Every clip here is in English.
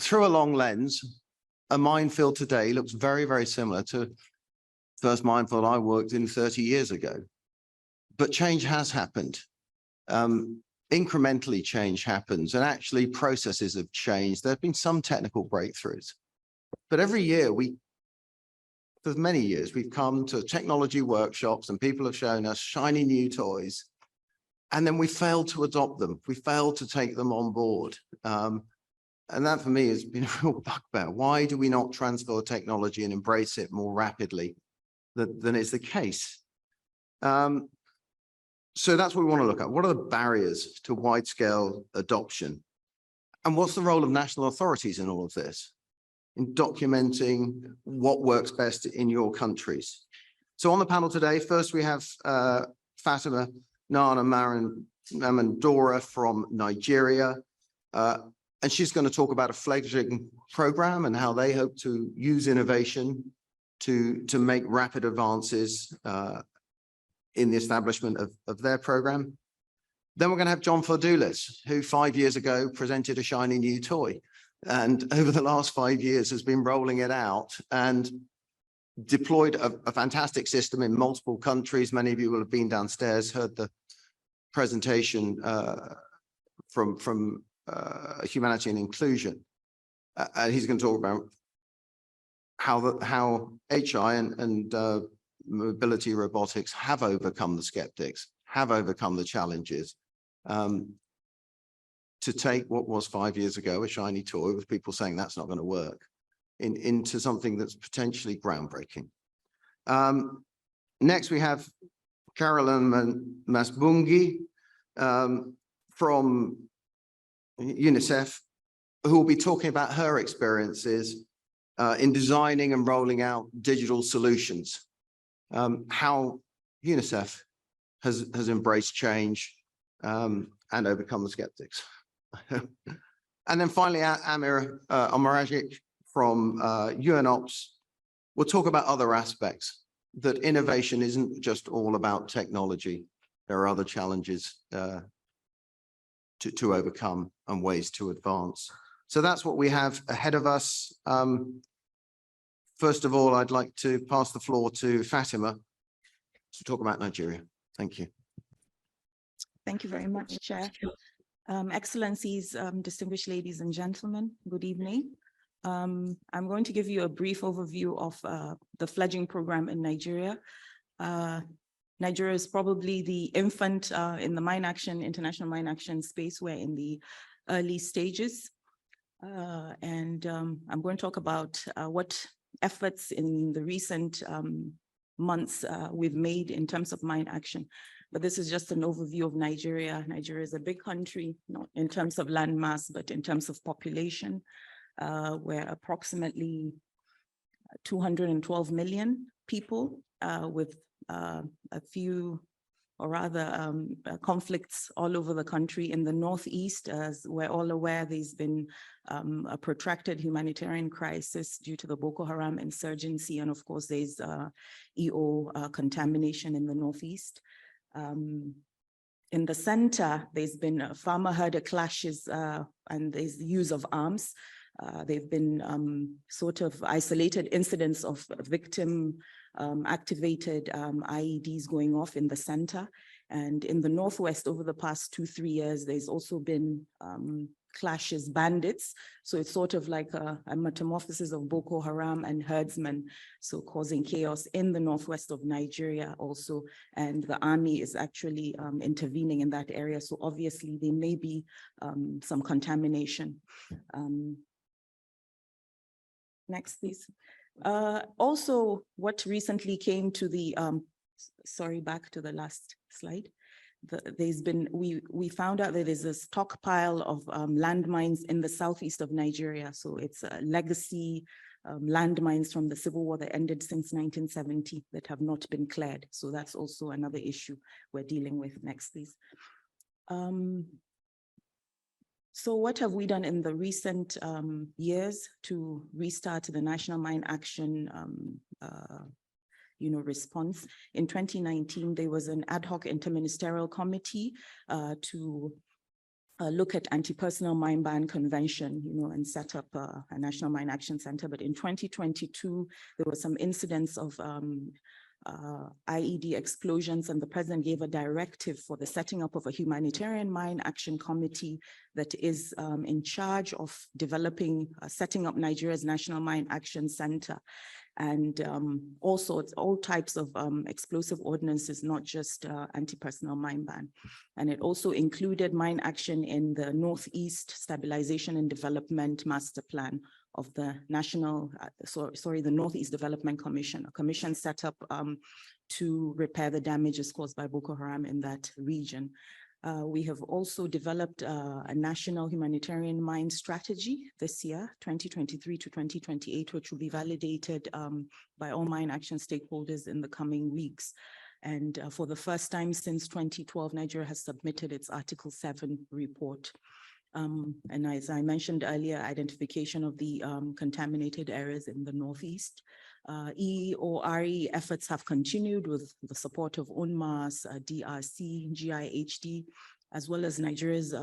Through a long lens, a minefield today looks very, very similar to the first minefield I worked in 30 years ago. But change has happened. Incrementally change happens, and actually processes have changed. There have been some technical breakthroughs. But every year, for many years, we've come to technology workshops and people have shown us shiny new toys. And then we failed to adopt them. We failed to take them on board. And that for me has been a real bugbear. Why do we not transfer technology and embrace it more rapidly than is the case? So that's what we want to look at. What are the barriers to wide-scale adoption? And what's the role of national authorities in all of this, in documenting what works best in your countries? So on the panel today, first we have Fatima Nana Mamandora from Nigeria. And she's going to talk about a fledgling program and how they hope to use innovation to make rapid advances in the establishment of their program. Then we're going to have John Fodoulis, who 5 years ago presented a shiny new toy, and over the last 5 years has been rolling it out and deployed a fantastic system in multiple countries. Many of you will have been downstairs, heard the presentation from Humanity and Inclusion. And he's going to talk about how HI and mobility robotics have overcome the skeptics, have overcome the challenges, to take what was 5 years ago a shiny toy with people saying that's not going to work into something that's potentially groundbreaking. Next, we have Carolyn Masbungi from UNICEF, who will be talking about her experiences in designing and rolling out digital solutions, how UNICEF has embraced change and overcome the skeptics. And then finally, Amir Omaragic from UNOPS will talk about other aspects, that innovation isn't just all about technology. There are other challenges to overcome and ways to advance. So that's what we have ahead of us. First of all, I'd like to pass the floor to Fatima to talk about Nigeria. Thank you. Thank you very much, Chair. Excellencies, distinguished ladies and gentlemen, good evening. I'm going to give you a brief overview of the fledgling program in Nigeria. Nigeria is probably the infant in the international mine action space. We're in the early stages. And I'm going to talk about what efforts in the recent months we've made in terms of mine action. But this is just an overview of Nigeria. Nigeria is a big country, not in terms of land mass, but in terms of population. We're approximately 212 million people with a few, or rather conflicts all over the country. In the Northeast, as we're all aware, there's been a protracted humanitarian crisis due to the Boko Haram insurgency. And of course, there's EO contamination in the Northeast. In the center, there's been farmer-herder clashes and there's the use of arms. They've been sort of isolated incidents of victim activated IEDs going off in the center. And in the Northwest, over the past 2-3 years, there's also been clashes, bandits. So it's sort of like a metamorphosis of Boko Haram and herdsmen, so causing chaos in the Northwest of Nigeria also. And the army is actually intervening in that area. So obviously there may be some contamination. Next, please. Also, what recently came to the, sorry, back to the last slide. We found out that there's a stockpile of landmines in the southeast of Nigeria. So it's legacy landmines from the civil war that ended since 1970 that have not been cleared. So that's also another issue we're dealing with. Next, please. So what have we done in the recent years to restart the National Mine Action response? In 2019, there was an ad hoc interministerial committee to look at anti-personnel mine ban convention, and set up a National Mine Action Center. But in 2022, there were some incidents of IED explosions, and the president gave a directive for the setting up of a humanitarian mine action committee that is in charge of developing, setting up Nigeria's National Mine Action Center. And also it's all types of explosive ordinances, not just anti-personnel mine ban. And it also included mine action in the Northeast Stabilization and Development Master Plan of the the Northeast Development Commission, a commission set up to repair the damages caused by Boko Haram in that region. We have also developed a national humanitarian mine strategy this year, 2023 to 2028, which will be validated by all mine action stakeholders in the coming weeks. And for the first time since 2012, Nigeria has submitted its Article 7 report. And as I mentioned earlier, identification of the contaminated areas in the Northeast. EORE efforts have continued with the support of UNMAS, DRC, GIHD, as well as Nigeria's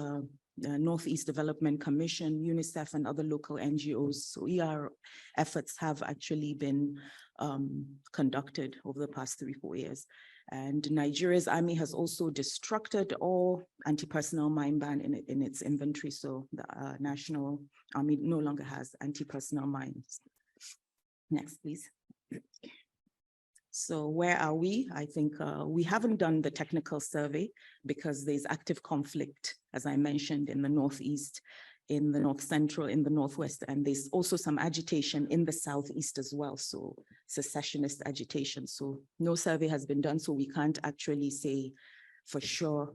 Northeast Development Commission, UNICEF, and other local NGOs. So ER efforts have actually been conducted over the past 3-4 years. And Nigeria's army has also destructed all anti-personnel mine ban in its inventory. So the National Army no longer has anti-personnel mines. Next, please. So where are we? I think we haven't done the technical survey because there's active conflict, as I mentioned, in the Northeast, in the North Central, in the Northwest, and there's also some agitation in the Southeast as well. So secessionist agitation. So no survey has been done, so we can't actually say for sure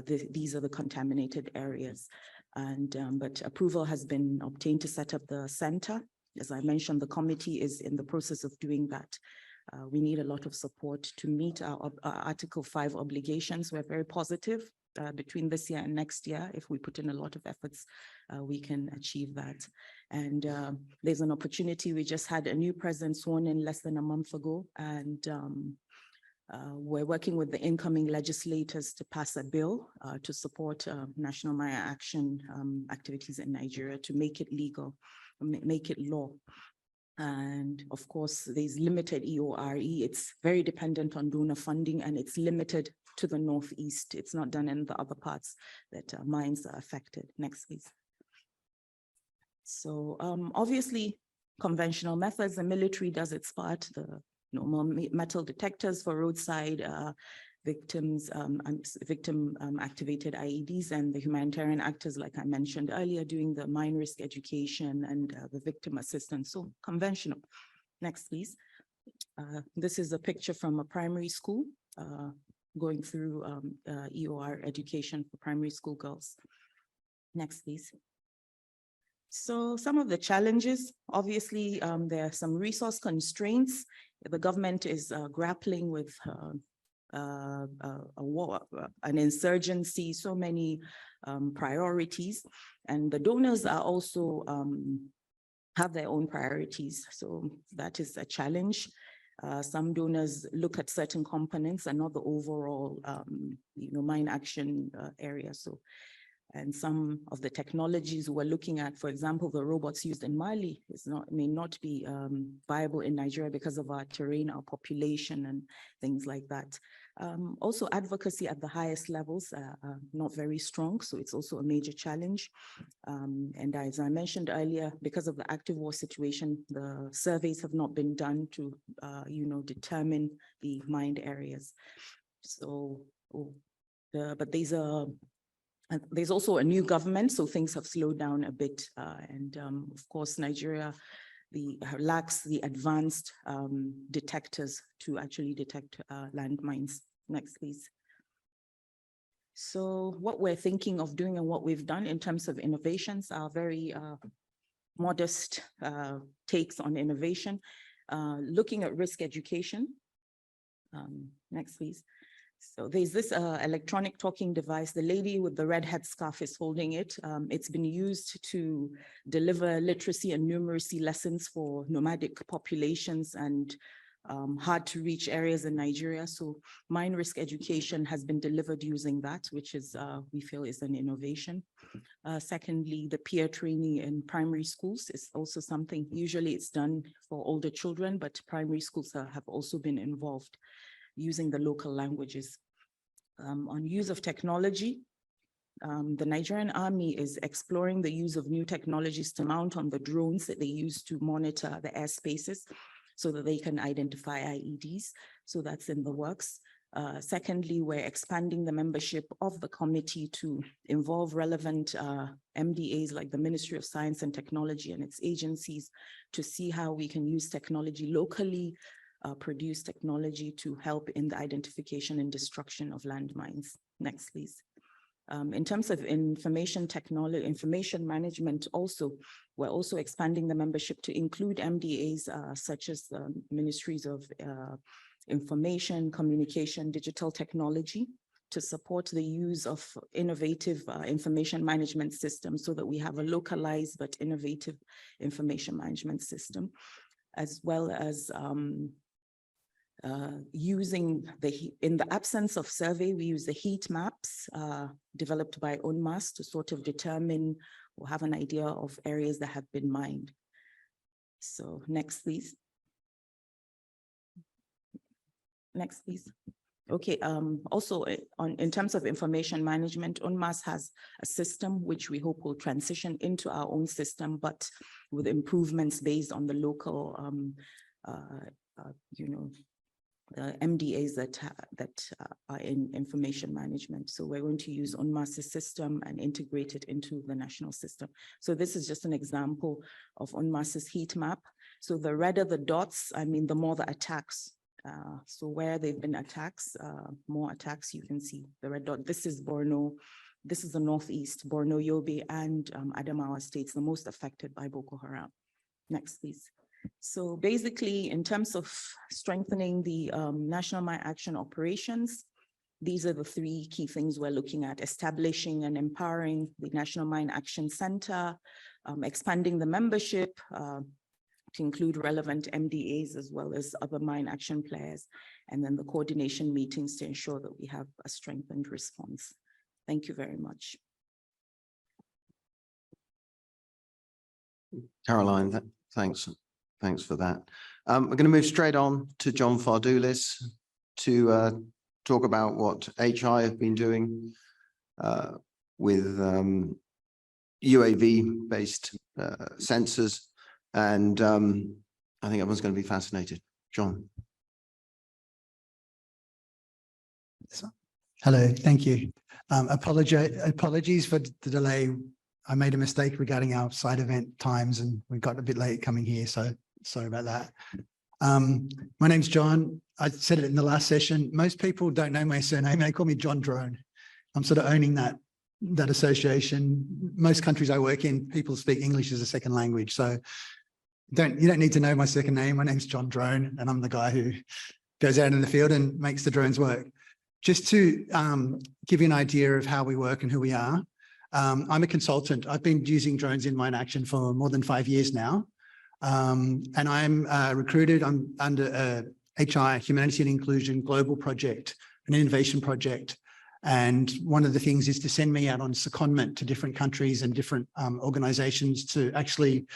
these are the contaminated areas. And but approval has been obtained to set up the center. As I mentioned, the committee is in the process of doing that. We need a lot of support to meet our Article 5 obligations. We're very positive between this year and next year. If we put in a lot of efforts, we can achieve that. And there's an opportunity. We just had a new president sworn in less than a month ago, and we're working with the incoming legislators to pass a bill to support national mine action activities in Nigeria, to make it legal, make it law. And of course, there's limited EORE. It's very dependent on donor funding, and it's limited to the Northeast. It's not done in the other parts that mines are affected. Next, please. So obviously, conventional methods, the military does its part, the normal metal detectors for roadside victims, victim activated IEDs, and the humanitarian actors, like I mentioned earlier, doing the mine risk education and the victim assistance. So conventional. Next, please. This is a picture from a primary school going through EOR education for primary school girls. Next, please. So some of the challenges, obviously, there are some resource constraints. The government is grappling with a war, an insurgency, so many priorities, and the donors are also have their own priorities. So that is a challenge. Some donors look at certain components and not the overall, mine action area. So, and some of the technologies we're looking at, for example, the robots used in Mali may not be viable in Nigeria because of our terrain, our population, and things like that. Also, advocacy at the highest levels are not very strong, so it's also a major challenge. And as I mentioned earlier, because of the active war situation, the surveys have not been done to, determine the mined areas. So, but there's also a new government, so things have slowed down a bit. And of course, Nigeria lacks the advanced detectors to actually detect landmines. Next, please. So what we're thinking of doing and what we've done in terms of innovations are very modest takes on innovation, looking at risk education. Next, please. So there's this electronic talking device. The lady with the red headscarf is holding it. It's been used to deliver literacy and numeracy lessons for nomadic populations and hard to reach areas in Nigeria. So mine risk education has been delivered using that, which is, we feel is an innovation. Secondly, the peer training in primary schools is also something, usually it's done for older children, but primary schools have also been involved using the local languages. On use of technology, the Nigerian Army is exploring the use of new technologies to mount on the drones that they use to monitor the airspaces so that they can identify IEDs. So that's in the works. Secondly, we're expanding the membership of the committee to involve relevant MDAs like the Ministry of Science and Technology and its agencies to see how we can use technology locally, produce technology to help in the identification and destruction of landmines. Next, please. In terms of information technology, information management also, we're also expanding the membership to include MDAs such as the Ministries of Information, Communication, Digital Technology to support the use of innovative information management systems so that we have a localized but innovative information management system, as well as using in the absence of survey, we use the heat maps developed by UNMAS to sort of determine or have an idea of areas that have been mined. So next, please. Next, please. Okay, also in terms of information management, UNMAS has a system which we hope will transition into our own system, but with improvements based on the local, MDAs that are in information management. So we're going to use UNMAS's system and integrate it into the national system. So this is just an example of UNMAS's heat map. So the redder the dots, I mean, the more the attacks. So where they've been attacks, more attacks, you can see the red dot. This is Borno. This is the Northeast, Borno, Yobe, and Adamawa states, the most affected by Boko Haram. Next, please. So basically, in terms of strengthening the national mine action operations, these are the three key things we're looking at: establishing and empowering the National Mine Action Center, expanding the membership to include relevant MDAs as well as other mine action players, and then the coordination meetings to ensure that we have a strengthened response. Thank you very much. Caroline, thanks for that. We're going to move straight on to John Fardoulis to talk about what HI have been doing with UAV-based sensors. And I think everyone's going to be fascinated. John. Hello, thank you. Apologies for the delay. I made a mistake regarding our side event times and we got a bit late coming here, so sorry about that. My name's John. I said it in the last session. Most people don't know my surname. They call me John Drone. I'm sort of owning that association. Most countries I work in, people speak English as a second language. So you don't need to know my second name. My name's John Drone, and I'm the guy who goes out in the field and makes the drones work. Just to give you an idea of how we work and who we are, I'm a consultant. I've been using drones in mine action for more than 5 years now. And I'm recruited. I'm under a HI, Humanity and Inclusion Global Project, an innovation project. And one of the things is to send me out on secondment to different countries and different organizations to actually,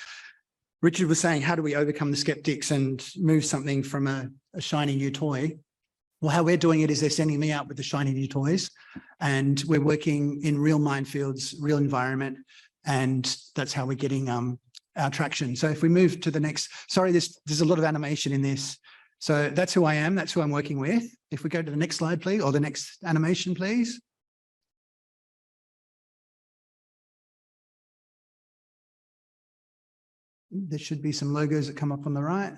Richard was saying, how do we overcome the skeptics and move something from a shiny new toy? Well, how we're doing it is they're sending me out with the shiny new toys, and we're working in real minefields, real environment, and that's how we're getting our traction. So if we move to the next, sorry, there's a lot of animation in this. So that's who I am, that's who I'm working with. If we go to the next slide, please, or the next animation, please. There should be some logos that come up on the right.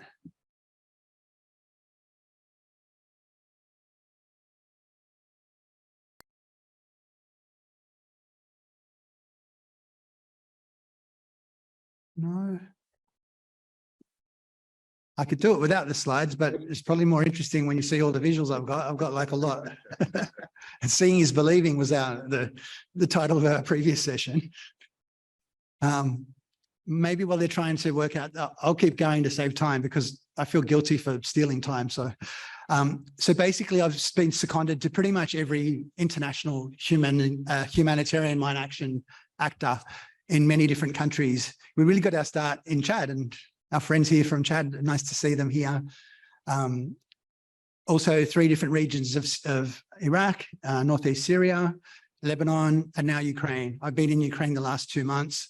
No. I could do it without the slides, but it's probably more interesting when you see all the visuals I've got. I've got like a lot. And seeing is believing was the title of our previous session. Maybe while they're trying to work out, I'll keep going to save time because I feel guilty for stealing time. So, so basically I've been seconded to pretty much every international humanitarian mine action actor in many different countries. We really got our start in Chad, and our friends here from Chad, nice to see them here. Also 3 different regions of Iraq, Northeast Syria, Lebanon, and now Ukraine. I've been in Ukraine the last 2 months.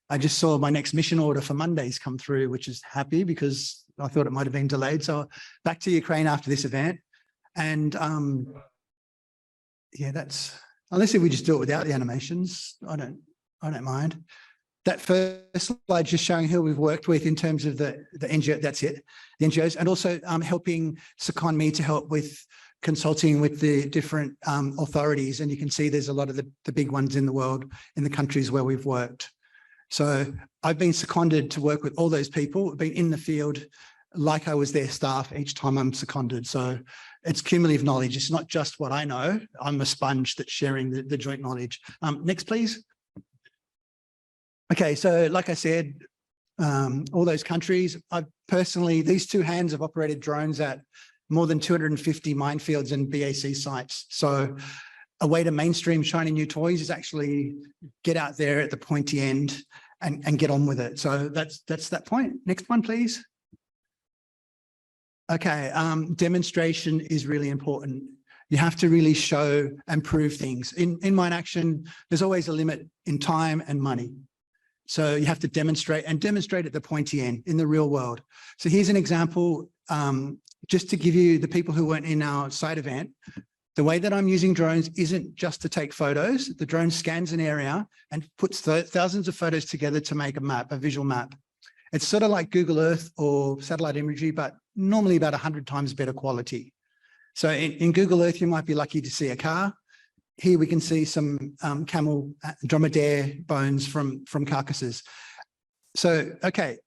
I just saw my next mission order for Mondays come through, which is happy because I thought it might have been delayed. So back to Ukraine after this event. And yeah, that's, unless if we just do it without the animations, I don't mind. That first slide just showing who we've worked with in terms of the NGO, that's it, the NGOs, and also helping second me to help with consulting with the different authorities. And you can see there's a lot of the big ones in the world, in the countries where we've worked. So I've been seconded to work with all those people, been in the field like I was their staff each time I'm seconded. So it's cumulative knowledge. It's not just what I know. I'm a sponge that's sharing the joint knowledge. Next, please. Okay, so like I said, all those countries, I've personally, these 2 hands have operated drones at more than 250 minefields and BAC sites. So a way to mainstream shiny new toys is actually get out there at the pointy end and get on with it. So that's that point. Next one, please. Okay, demonstration is really important. You have to really show and prove things. In mine action, there's always a limit in time and money. So you have to demonstrate and demonstrate at the pointy end in the real world. So here's an example, just to give you the people who weren't in our site event. The way that I'm using drones isn't just to take photos. The drone scans an area and puts thousands of photos together to make a map, a visual map. It's sort of like Google Earth or satellite imagery, but normally about 100 times better quality. So in Google Earth, you might be lucky to see a car. Here we can see some camel, dromedary bones from carcasses. So, okay,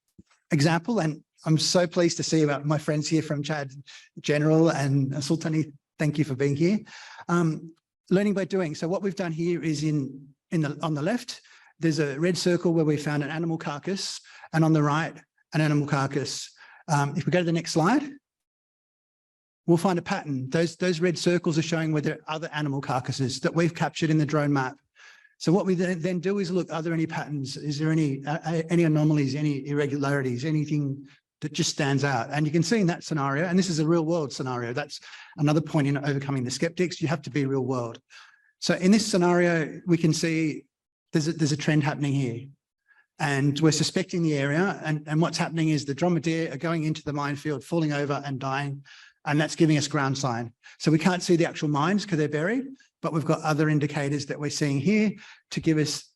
example, and I'm so pleased to see about my friends here from Chad General and Sultani. Thank you for being here. Learning by doing. So what we've done here is on the left, there's a red circle where we found an animal carcass, and on the right, an animal carcass. If we go to the next slide, we'll find a pattern. Those red circles are showing where there are other animal carcasses that we've captured in the drone map. So what we then do is look, are there any patterns? Is there any anomalies, any irregularities, anything that just stands out? And you can see in that scenario, and this is a real world scenario, that's another point in overcoming the skeptics, you have to be real world. So in this scenario, we can see there's a trend happening here. And we're suspecting the area, and what's happening is the dromedary are going into the minefield, falling over and dying. And that's giving us ground sign. So we can't see the actual mines because they're buried, but we've got other indicators that we're seeing here to give us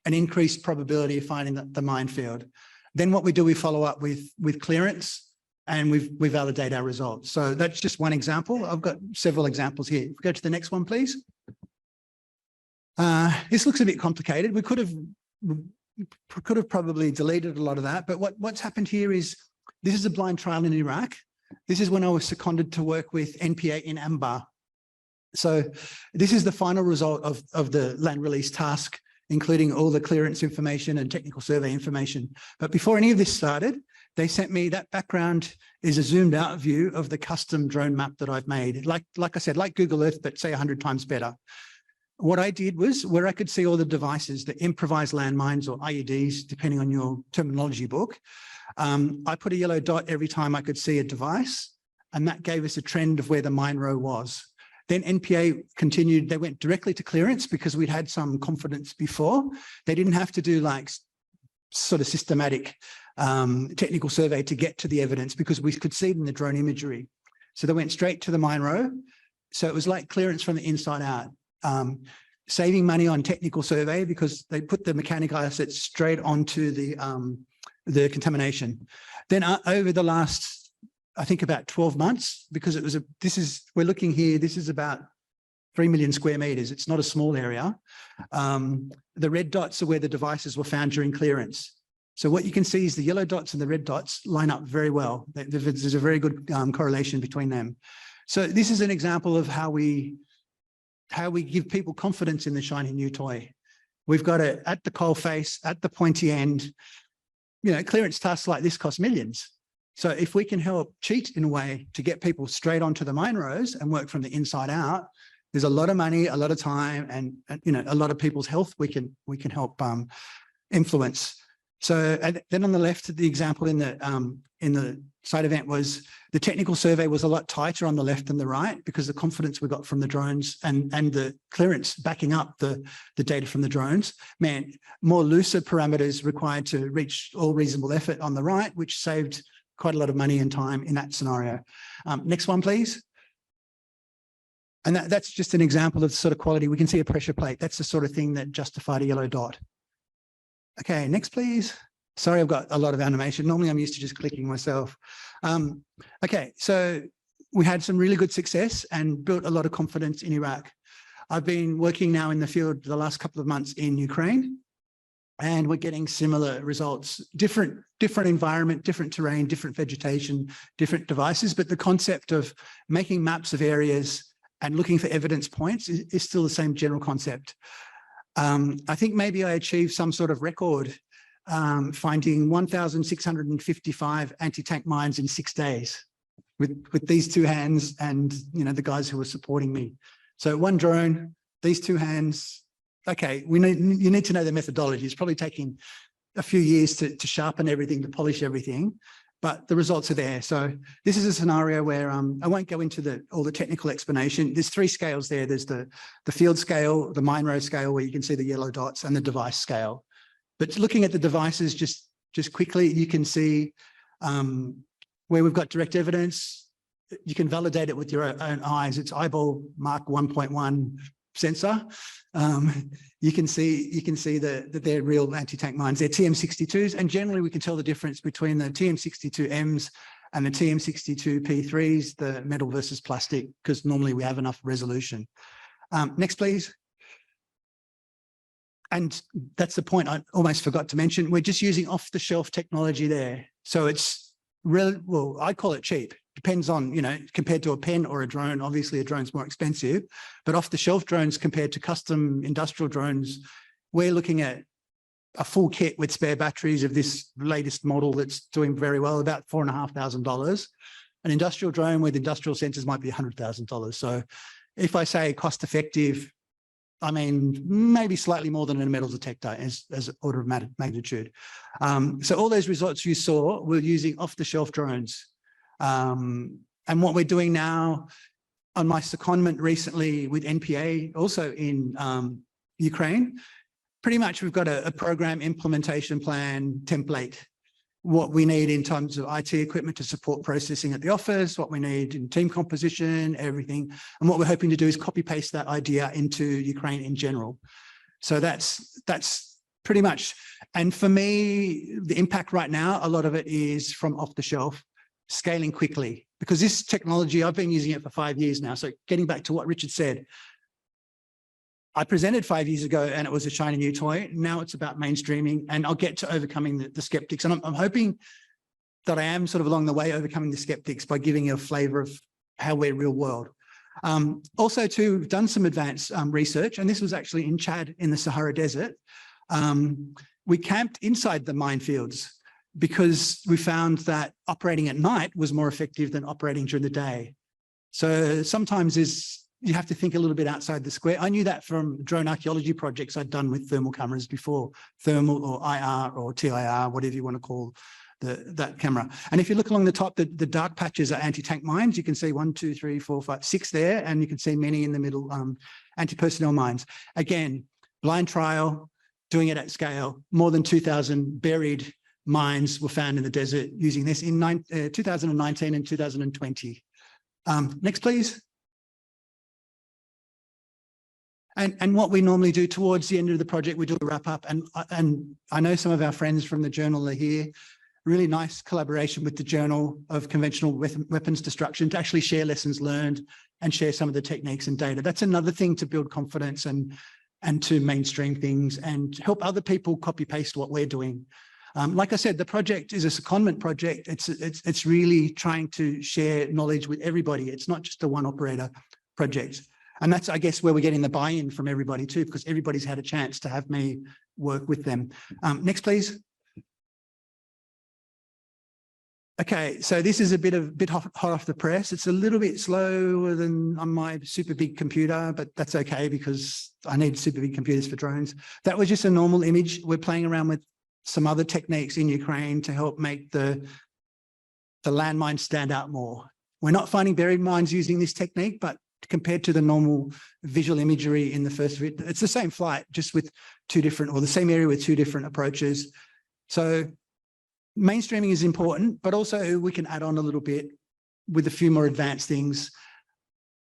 an increased probability of finding the minefield. Then what we do, we follow up with clearance, and we validate our results. So that's just one example. I've got several examples here. If we go to the next one, please. This looks a bit complicated. We could have probably deleted a lot of that, but what's happened here is this is a blind trial in Iraq. This is when I was seconded to work with NPA in Anbar. So this is the final result of the land release task, including all the clearance information and technical survey information. But before any of this started, they sent me that background is a zoomed out view of the custom drone map that I've made. Like I said, like Google Earth, but say 100 times better. What I did was where I could see all the devices, the improvised landmines or IEDs, depending on your terminology book. I put a yellow dot every time I could see a device, and that gave us a trend of where the mine row was. Then NPA continued, they went directly to clearance because we'd had some confidence before. They didn't have to do like sort of systematic technical survey to get to the evidence because we could see it in the drone imagery. So they went straight to the mine row. So it was like clearance from the inside out. Saving money on technical survey because they put the mechanical assets straight onto the contamination. Then over the last, I think about 12 months, because it was we're looking here, this is about 3 million square meters. It's not a small area. The red dots are where the devices were found during clearance. So what you can see is the yellow dots and the red dots line up very well. There's a very good correlation between them. So this is an example of how we give people confidence in the shiny new toy. We've got it at the coal face, at the pointy end. You know, clearance tasks like this cost millions. So if we can help cheat in a way to get people straight onto the mine rows and work from the inside out, there's a lot of money, a lot of time, and you know, a lot of people's health we can help influence. So, and then on the left, the example in the side event was the technical survey was a lot tighter on the left than the right, because the confidence we got from the drones and the clearance backing up the data from the drones meant more looser parameters required to reach all reasonable effort on the right, which saved quite a lot of money and time in that scenario. Next one, please. And that's just an example of the sort of quality. We can see a pressure plate. That's the sort of thing that justified a yellow dot. Okay, next, please. Sorry, I've got a lot of animation. Normally, I'm used to just clicking myself. Okay, so we had some really good success and built a lot of confidence in Iraq. I've been working now in the field the last couple of months in Ukraine, and we're getting similar results. Different environment, different terrain, different vegetation, different devices, but the concept of making maps of areas and looking for evidence points is still the same general concept. I think maybe I achieved some sort of record finding 1,655 anti-tank mines in 6 days with these two hands and, you know, the guys who were supporting me. So one drone, these two hands. Okay, you need to know the methodology. It's probably taking a few years to sharpen everything, to polish everything, but the results are there. So this is a scenario where I won't go into all the technical explanation. There's 3 scales there. There's the field scale, the mine row scale, where you can see the yellow dots, and the device scale. But looking at the devices just quickly, you can see where we've got direct evidence. You can validate it with your own eyes. It's eyeball Mark 1.1 sensor. You can see that they're real anti-tank mines. They're TM62s, and generally we can tell the difference between the TM62Ms and the TM62P3s, the metal versus plastic, because normally we have enough resolution. Next, please. And that's the point I almost forgot to mention. We're just using off-the-shelf technology there. So it's really, well, I call it cheap. Depends on, you know, compared to a pen or a drone. Obviously a drone's more expensive, but off-the-shelf drones compared to custom industrial drones, we're looking at a full kit with spare batteries of this latest model that's doing very well, about $4,500. An industrial drone with industrial sensors might be $100,000. So if I say cost effective, I mean, maybe slightly more than a metals detector as order of magnitude. So all those results you saw, we're using off-the-shelf drones. And what we're doing now on my secondment recently with NPA, also in Ukraine, pretty much we've got a program implementation plan template, what we need in terms of IT equipment to support processing at the office, what we need in team composition, everything. And what we're hoping to do is copy paste that idea into Ukraine in general. So that's pretty much, and for me, the impact right now, a lot of it is from off the shelf, scaling quickly, because this technology, I've been using it for 5 years now. So getting back to what Richard said, I presented 5 years ago and it was a shiny new toy. Now it's about mainstreaming, and I'll get to overcoming the skeptics. And I'm hoping that I am sort of along the way overcoming the skeptics by giving you a flavor of how we're real world. Also too, we've done some advanced research, and this was actually in Chad in the Sahara Desert. We camped inside the minefields because we found that operating at night was more effective than operating during the day. So sometimes you have to think a little bit outside the square. I knew that from drone archaeology projects I'd done with thermal cameras before, thermal or IR or TIR, whatever you want to call that camera. And if you look along the top, the dark patches are anti-tank mines. You can see 1, 2, 3, 4, 5, 6 there, and you can see many in the middle, anti-personnel mines. Again, blind trial, doing it at scale. More than 2,000 buried mines were found in the desert using this in 2019 and 2020. Next, please. And what we normally do towards the end of the project, we do a wrap up. And I know some of our friends from the journal are here. Really nice collaboration with the Journal of Conventional Weapons Destruction to actually share lessons learned and share some of the techniques and data. That's another thing to build confidence and to mainstream things and help other people copy paste what we're doing. Like I said, the project is a secondment project. It's really trying to share knowledge with everybody. It's not just a one operator project. And that's, I guess, where we're getting the buy-in from everybody too, because everybody's had a chance to have me work with them. Next, please. Okay, so this is a bit hot off the press. It's a little bit slower than on my super big computer, but that's okay because I need super big computers for drones. That was just a normal image. We're playing around with some other techniques in Ukraine to help make the landmine stand out more. We're not finding buried mines using this technique, but compared to the normal visual imagery in the first, it's the same flight, just with two different, or the same area with two different approaches. So mainstreaming is important, but also we can add on a little bit with a few more advanced things.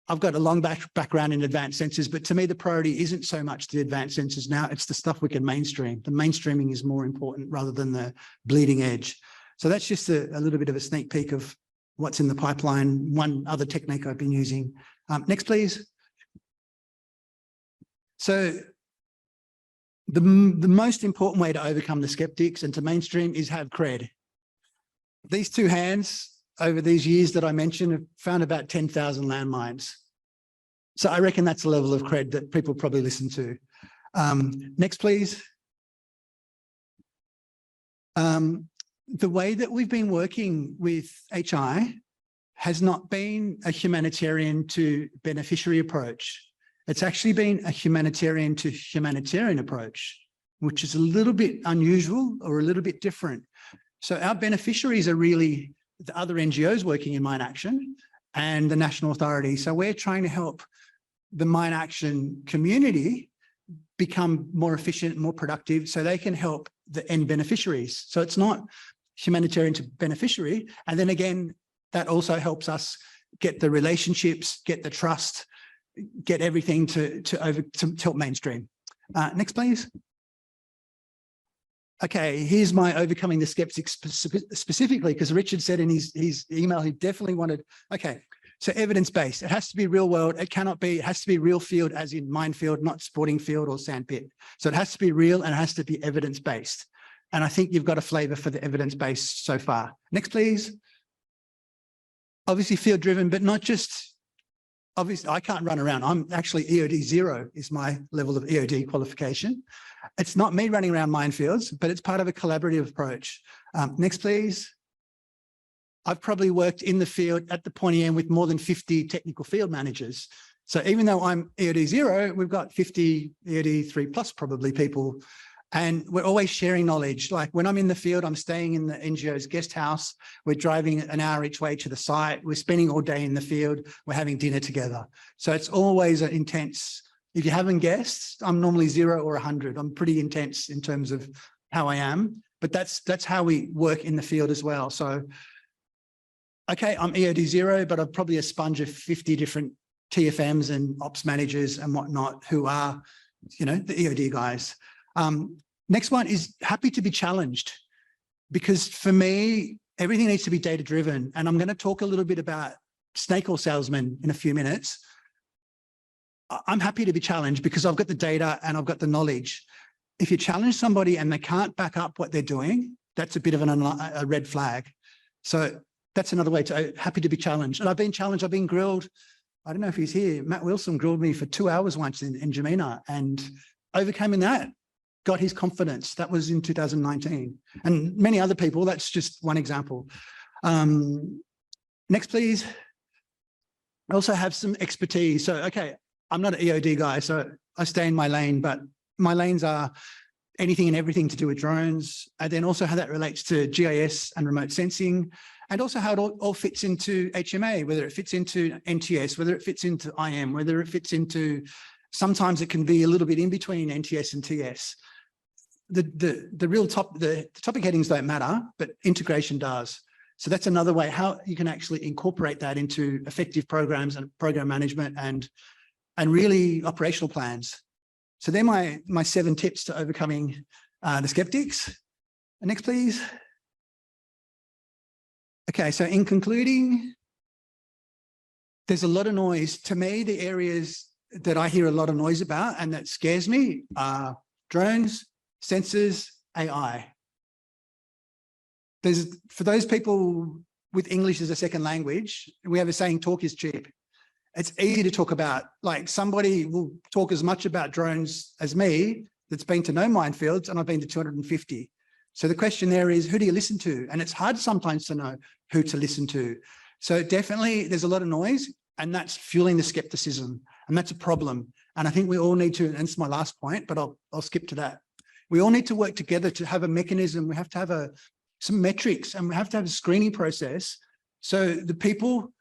I've got a long background in advanced sensors, but to me, the priority isn't so much the advanced sensors now, it's the stuff we can mainstream. The mainstreaming is more important rather than the bleeding edge. So that's just a little bit of a sneak peek of what's in the pipeline. One other technique I've been using. Next, please. So the most important way to overcome the skeptics and to mainstream is have cred. These two hands over these years that I mentioned have found about 10,000 landmines. So I reckon that's a level of cred that people probably listen to. Next, please. The way that we've been working with HI has not been a humanitarian to beneficiary approach. It's actually been a humanitarian to humanitarian approach, which is a little bit unusual or a little bit different. So our beneficiaries are really the other NGOs working in mine action and the national authority. So we're trying to help the mine action community become more efficient, more productive, so they can help the end beneficiaries. So it's not humanitarian to beneficiary. And then again, that also helps us get the relationships, get the trust, get everything to help mainstream. Next, please. Okay, here's my overcoming the skeptics specifically, because Richard said in his email, he definitely wanted, okay, so evidence-based, it has to be real world. It cannot be, it has to be real field as in minefield, not sporting field or sandpit. So it has to be real and it has to be evidence-based. And I think you've got a flavor for the evidence-based so far. Next, please. Obviously field driven, but not just, obviously I can't run around. I'm actually EOD 0 is my level of EOD qualification. It's not me running around minefields, but it's part of a collaborative approach. Next, please. I've probably worked in the field at the pointy end with more than 50 technical field managers. So even though I'm EOD 0, we've got 50 EOD 3+ probably people. And we're always sharing knowledge. Like when I'm in the field, I'm staying in the NGO's guest house. We're driving an hour each way to the site. We're spending all day in the field. We're having dinner together. So it's always an intense, if you haven't guessed, I'm normally 0 or 100. I'm pretty intense in terms of how I am, but that's how we work in the field as well. So, okay, I'm EOD 0, but I'm probably a sponge of 50 different TFMs and ops managers and whatnot who are, you know, the EOD guys. Next one is happy to be challenged, because for me, everything needs to be data driven. And I'm going to talk a little bit about snake oil salesmen in a few minutes. I'm happy to be challenged because I've got the data and I've got the knowledge. If you challenge somebody and they can't back up what they're doing, that's a bit of a red flag. So that's another way to happy to be challenged. And I've been challenged, I've been grilled. I don't know if he's here. Matt Wilson grilled me for 2 hours once in Jamina and overcoming that, got his confidence. That was in 2019. And many other people, that's just one example. Next, please. I also have some expertise. So, okay, I'm not an EOD guy, so I stay in my lane, but my lanes are anything and everything to do with drones, and then also how that relates to GIS and remote sensing, and also how it all fits into HMA, whether it fits into NTS, whether it fits into IM, whether it fits into, sometimes it can be a little bit in between NTS and TS. The topic headings don't matter, but integration does. So that's another way how you can actually incorporate that into effective programs and program management and really operational plans. So they're my 7 tips to overcoming the skeptics. Next, please. Okay, so in concluding, there's a lot of noise. To me, the areas that I hear a lot of noise about and that scares me are drones, sensors, AI. For those people with English as a second language, we have a saying, talk is cheap. It's easy to talk about, like somebody will talk as much about drones as me that's been to no minefields, and I've been to 250. So the question there is, who do you listen to? And it's hard sometimes to know who to listen to. So definitely there's a lot of noise, and that's fueling the skepticism, and that's a problem. And I think we all need to, and it's my last point, but I'll skip to that. We all need to work together to have a mechanism. We have to have some metrics, and we have to have a screening process. So the people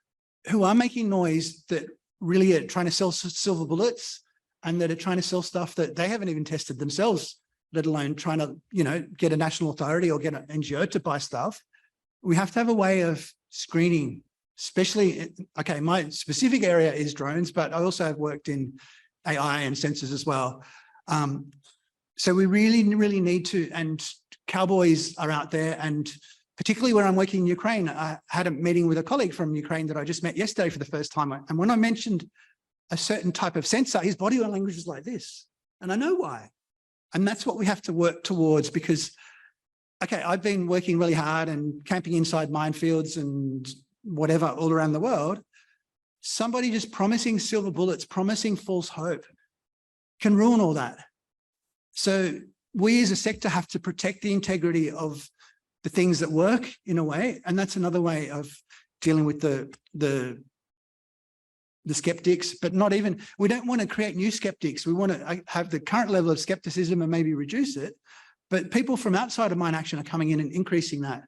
who are making noise that really are trying to sell silver bullets, and that are trying to sell stuff that they haven't even tested themselves, let alone trying to, get a national authority or get an NGO to buy stuff. We have to have a way of screening, especially, okay, my specific area is drones, but I also have worked in AI and sensors as well. So we really, really need to, and cowboys are out there, and particularly where I'm working in Ukraine, I had a meeting with a colleague from Ukraine that I just met yesterday for the first time. And when I mentioned a certain type of sensor, his body language was like this. And I know why. And that's what we have to work towards, because, okay, I've been working really hard and camping inside minefields and whatever all around the world. Somebody just promising silver bullets, promising false hope can ruin all that. So we as a sector have to protect the integrity of the things that work in a way. And that's another way of dealing with the skeptics, but not even, we don't want to create new skeptics. We want to have the current level of skepticism and maybe reduce it. But people from outside of mine action are coming in and increasing that.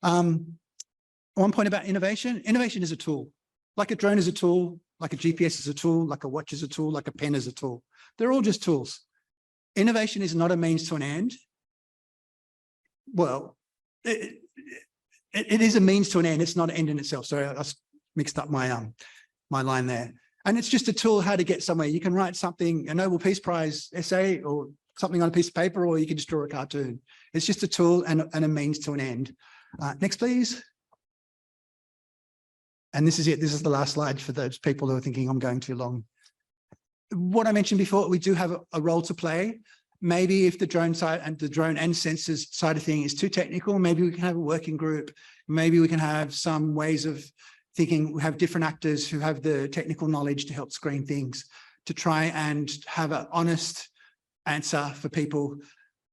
One point about innovation. Innovation is a tool. Like a drone is a tool, like a GPS is a tool, like a watch is a tool, like a pen is a tool. They're all just tools. Innovation is not a means to an end. Well, it is a means to an end. It's not an end in itself. Sorry, I mixed up my my line there. And it's just a tool how to get somewhere. You can write something, a Nobel Peace Prize essay or something on a piece of paper, or you can just draw a cartoon. It's just a tool and a means to an end. Next, please. And this is it. This is the last slide for those people who are thinking I'm going too long. What I mentioned before, we do have a role to play. Maybe if the drone side and the drone and sensors side of thing is too technical, maybe we can have a working group. Maybe we can have some ways of thinking, we have different actors who have the technical knowledge to help screen things, to try and have an honest answer for people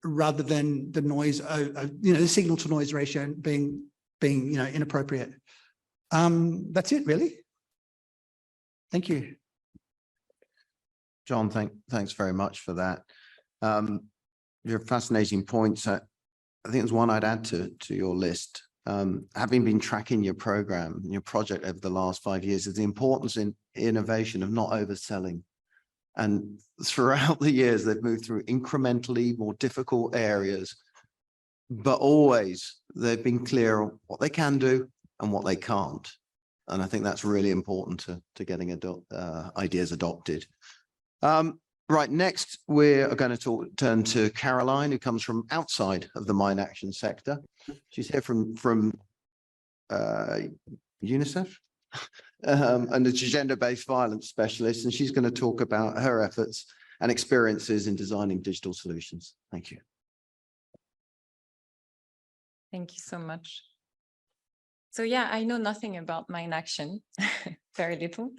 rather than the noise, the signal to noise ratio being inappropriate. That's it, really. Thank you. John, thanks very much for that. Your fascinating points. I think there's one I'd add to your list. Having been tracking your program, your project over the last 5 years, is the importance in innovation of not overselling. And throughout the years, they've moved through incrementally more difficult areas, but always they've been clear on what they can do and what they can't. And I think that's really important to getting ideas adopted. Right, next, we're going to turn to Caroline, who comes from outside of the mine action sector. She's here from UNICEF, and it's a gender-based violence specialist, and she's going to talk about her efforts and experiences in designing digital solutions. Thank you. Thank you so much. So yeah, I know nothing about mine action, very little.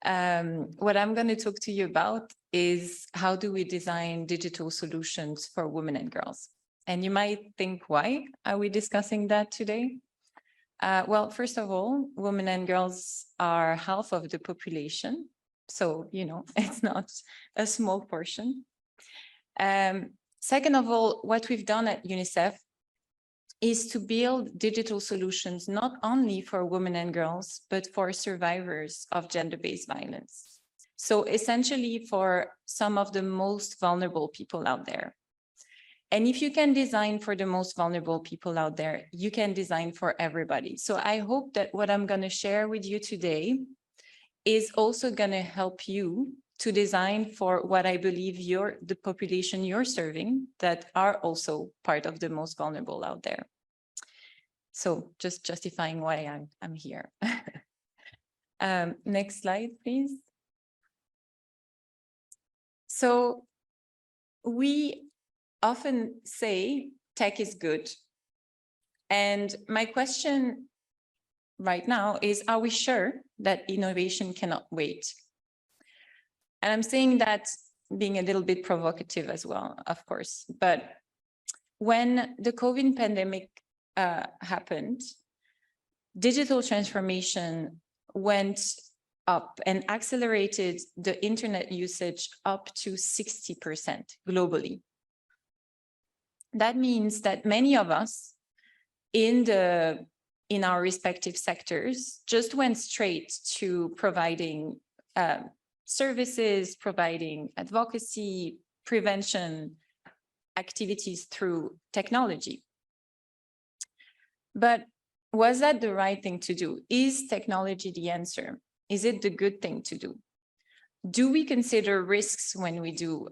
What I'm going to talk to you about is how do we design digital solutions for women and girls? And you might think, why are we discussing that today? Well, first of all, women and girls are half of the population. So, it's not a small portion. Second of all, what we've done at UNICEF is to build digital solutions not only for women and girls, but for survivors of gender-based violence. So essentially for some of the most vulnerable people out there. And if you can design for the most vulnerable people out there, you can design for everybody. So I hope that what I'm going to share with you today is also going to help you to design for what I believe the population you're serving that are also part of the most vulnerable out there. So just justifying why I'm here. Next slide, please. So we often say tech is good. And my question right now is, are we sure that innovation cannot wait? And I'm saying that being a little bit provocative as well, of course, but when the COVID pandemic happened, digital transformation went up and accelerated the internet usage up to 60% globally. That means that many of us in our respective sectors just went straight to providing services, providing advocacy, prevention activities through technology. But was that the right thing to do? Is technology the answer? Is it the good thing to do? Do we consider risks when we do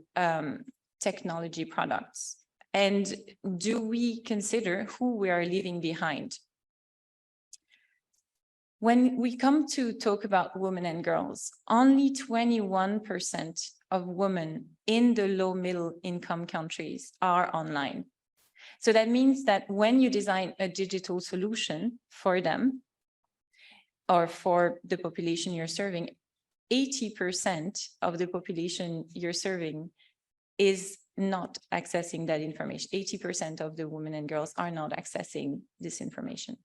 technology products? And do we consider who we are leaving behind? When we come to talk about women and girls, only 21% of women in the low middle income countries are online. So that means that when you design a digital solution for them or for the population you're serving, 80% of the population you're serving is not accessing that information. 80% of the women and girls are not accessing this information.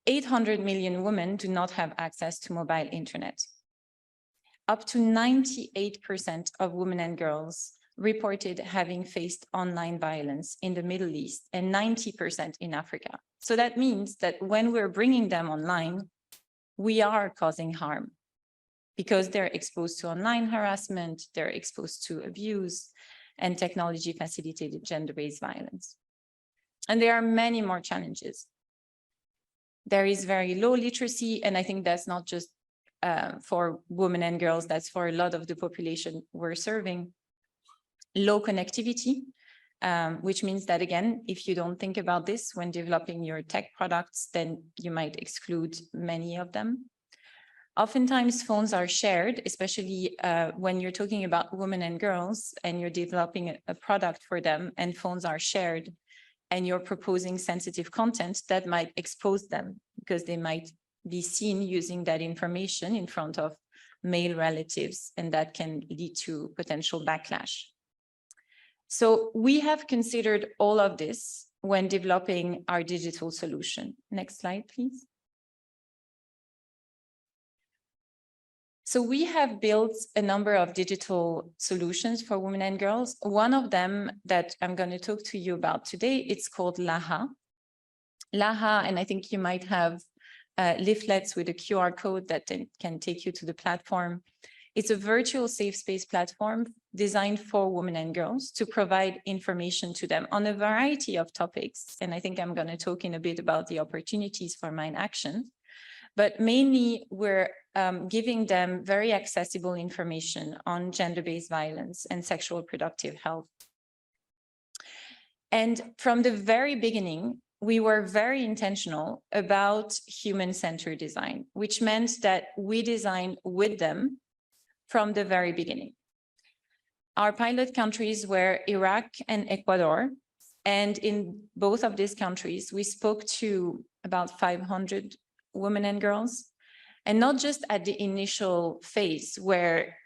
800 million women do not have access to mobile internet. Up to 98% of women and girls reported having faced online violence in the Middle East and 90% in Africa. So that means that when we're bringing them online, we are causing harm because they're exposed to online harassment, they're exposed to abuse, and technology facilitated gender-based violence. And there are many more challenges. There is very low literacy, and I think that's not just for women and girls, that's for a lot of the population we're serving. Low connectivity, which means that, again, if you don't think about this when developing your tech products, then you might exclude many of them. Oftentimes, phones are shared, especially when you're talking about women and girls and you're developing a product for them and phones are shared and you're proposing sensitive content that might expose them because they might be seen using that information in front of male relatives, and that can lead to potential backlash. So we have considered all of this when developing our digital solution. Next slide, please. So we have built a number of digital solutions for women and girls. One of them that I'm going to talk to you about today, it's called LAHA. LAHA, and I think you might have leaflets with a QR code that can take you to the platform. It's a virtual safe space platform designed for women and girls to provide information to them on a variety of topics. And I think I'm going to talk in a bit about the opportunities for Mind Action. But mainly, we're giving them very accessible information on gender-based violence and sexual reproductive health. And from the very beginning, we were very intentional about human-centered design, which meant that we designed with them from the very beginning. Our pilot countries were Iraq and Ecuador. And in both of these countries, we spoke to about 500 women and girls, and not just at the initial phase where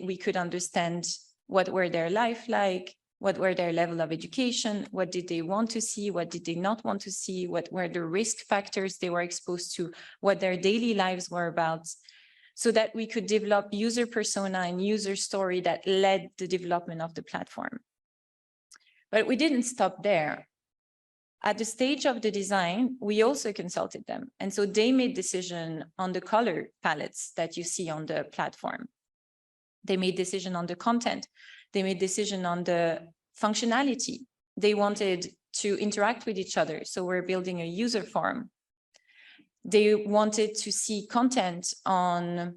we could understand what were their life like, what were their level of education, what did they want to see, what did they not want to see, what were the risk factors they were exposed to, what their daily lives were about, so that we could develop user persona and user story that led the development of the platform. But we didn't stop there. At the stage of the design, we also consulted them. And so they made decision on the color palettes that you see on the platform. They made decision on the content. They made decision on the functionality. They wanted to interact with each other. So we're building a user forum. They wanted to see content on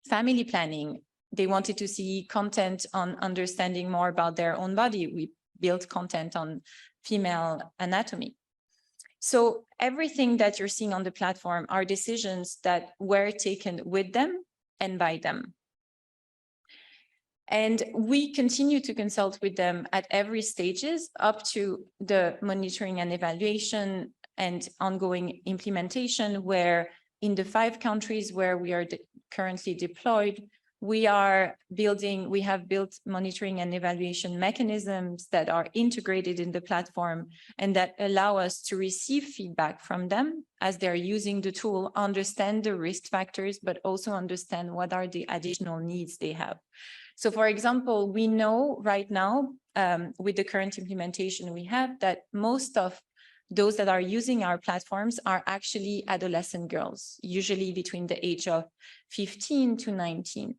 family planning. They wanted to see content on understanding more about their own body. We built content on female anatomy. So everything that you're seeing on the platform are decisions that were taken with them and by them. And we continue to consult with them at every stages up to the monitoring and evaluation and ongoing implementation, where in the 5 countries where we are currently deployed, we have built monitoring and evaluation mechanisms that are integrated in the platform and that allow us to receive feedback from them as they're using the tool, understand the risk factors, but also understand what are the additional needs they have. So for example, we know right now with the current implementation we have that most of those that are using our platforms are actually adolescent girls, usually between the age of 15 to 19.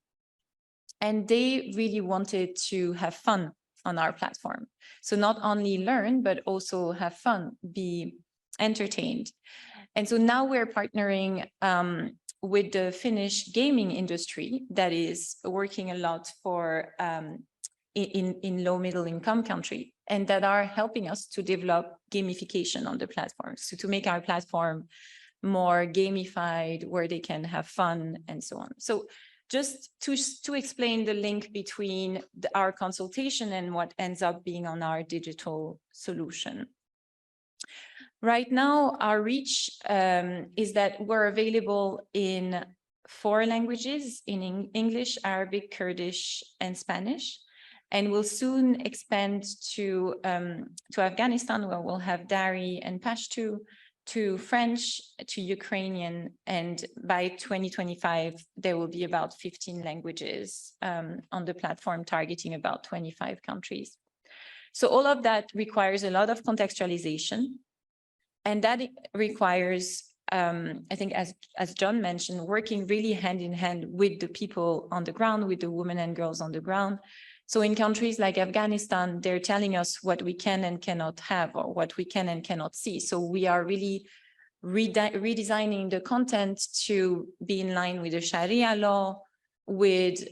And they really wanted to have fun on our platform. So not only learn, but also have fun, be entertained. And so now we're partnering with the Finnish gaming industry that is working a lot for in low middle income country, and that are helping us to develop gamification on the platform. So to make our platform more gamified, where they can have fun and so on. So just to explain the link between our consultation and what ends up being on our digital solution. Right now, our reach is that we're available in 4 languages, in English, Arabic, Kurdish, and Spanish. And we'll soon expand to Afghanistan, where we'll have Dari and Pashto, to French, to Ukrainian, and by 2025, there will be about 15 languages on the platform targeting about 25 countries. So all of that requires a lot of contextualization, and that requires, I think, as John mentioned, working really hand in hand with the people on the ground, with the women and girls on the ground. So in countries like Afghanistan, they're telling us what we can and cannot have, or what we can and cannot see. So we are really redesigning the content to be in line with the Sharia law, with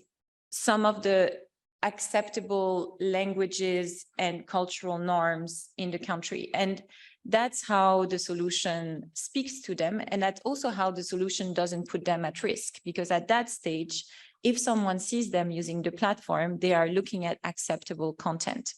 some of the acceptable languages and cultural norms in the country. And that's how the solution speaks to them. And that's also how the solution doesn't put them at risk, because at that stage, if someone sees them using the platform, they are looking at acceptable content.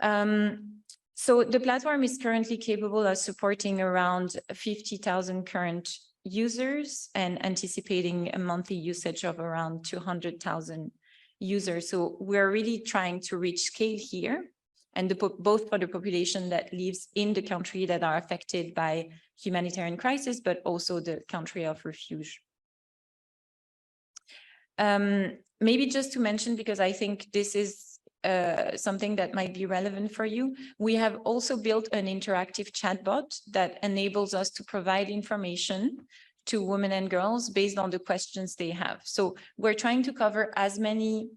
So the platform is currently capable of supporting around 50,000 current users and anticipating a monthly usage of around 200,000 users. So we're really trying to reach scale here, and both for the population that lives in the country that are affected by humanitarian crisis, but also the country of refuge. Maybe just to mention, because I think this is something that might be relevant for you, we have also built an interactive chatbot that enables us to provide information to women and girls based on the questions they have. So we're trying to cover as many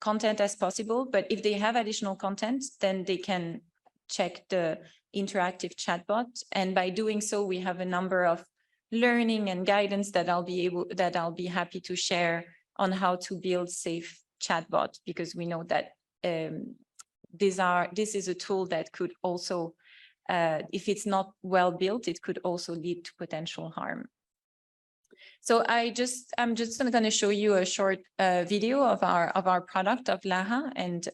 content as possible, but if they have additional content, then they can check the interactive chatbot. And by doing so, we have a number of learning and guidance that I'll be happy to share on how to build safe chatbot, because we know that this is a tool that could also, if it's not well built, it could also lead to potential harm. So I'm just going to show you a short video of our product of Laha, and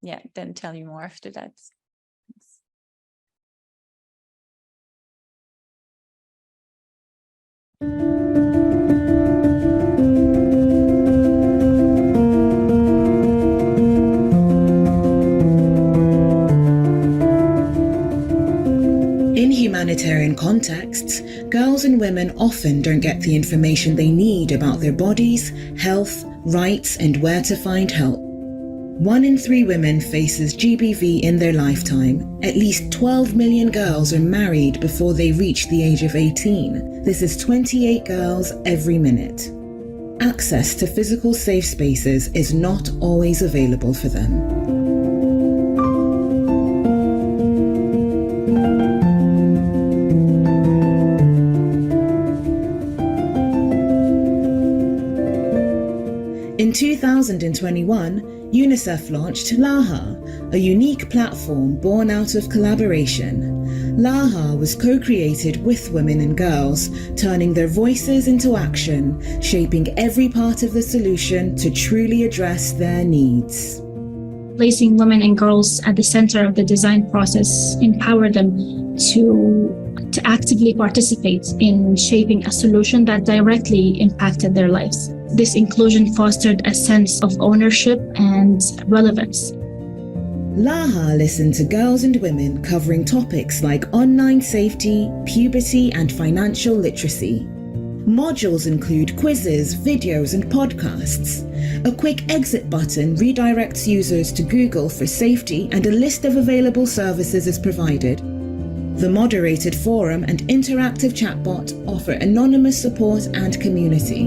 yeah, then tell you more after that. In humanitarian contexts, girls and women often don't get the information they need about their bodies, health, rights, and where to find help. 1 in 3 women faces GBV in their lifetime. At least 12 million girls are married before they reach the age of 18. This is 28 girls every minute. Access to physical safe spaces is not always available for them. In 2021, UNICEF launched Laha, a unique platform born out of collaboration. Laha was co-created with women and girls, turning their voices into action, shaping every part of the solution to truly address their needs. Placing women and girls at the center of the design process empower them to to actively participate in shaping a solution that directly impacted their lives. This inclusion fostered a sense of ownership and relevance. Laha listened to girls and women covering topics like online safety, puberty, and financial literacy. Modules include quizzes, videos, and podcasts. A quick exit button redirects users to Google for safety, and a list of available services is provided. The moderated forum and interactive chatbot offer anonymous support and community.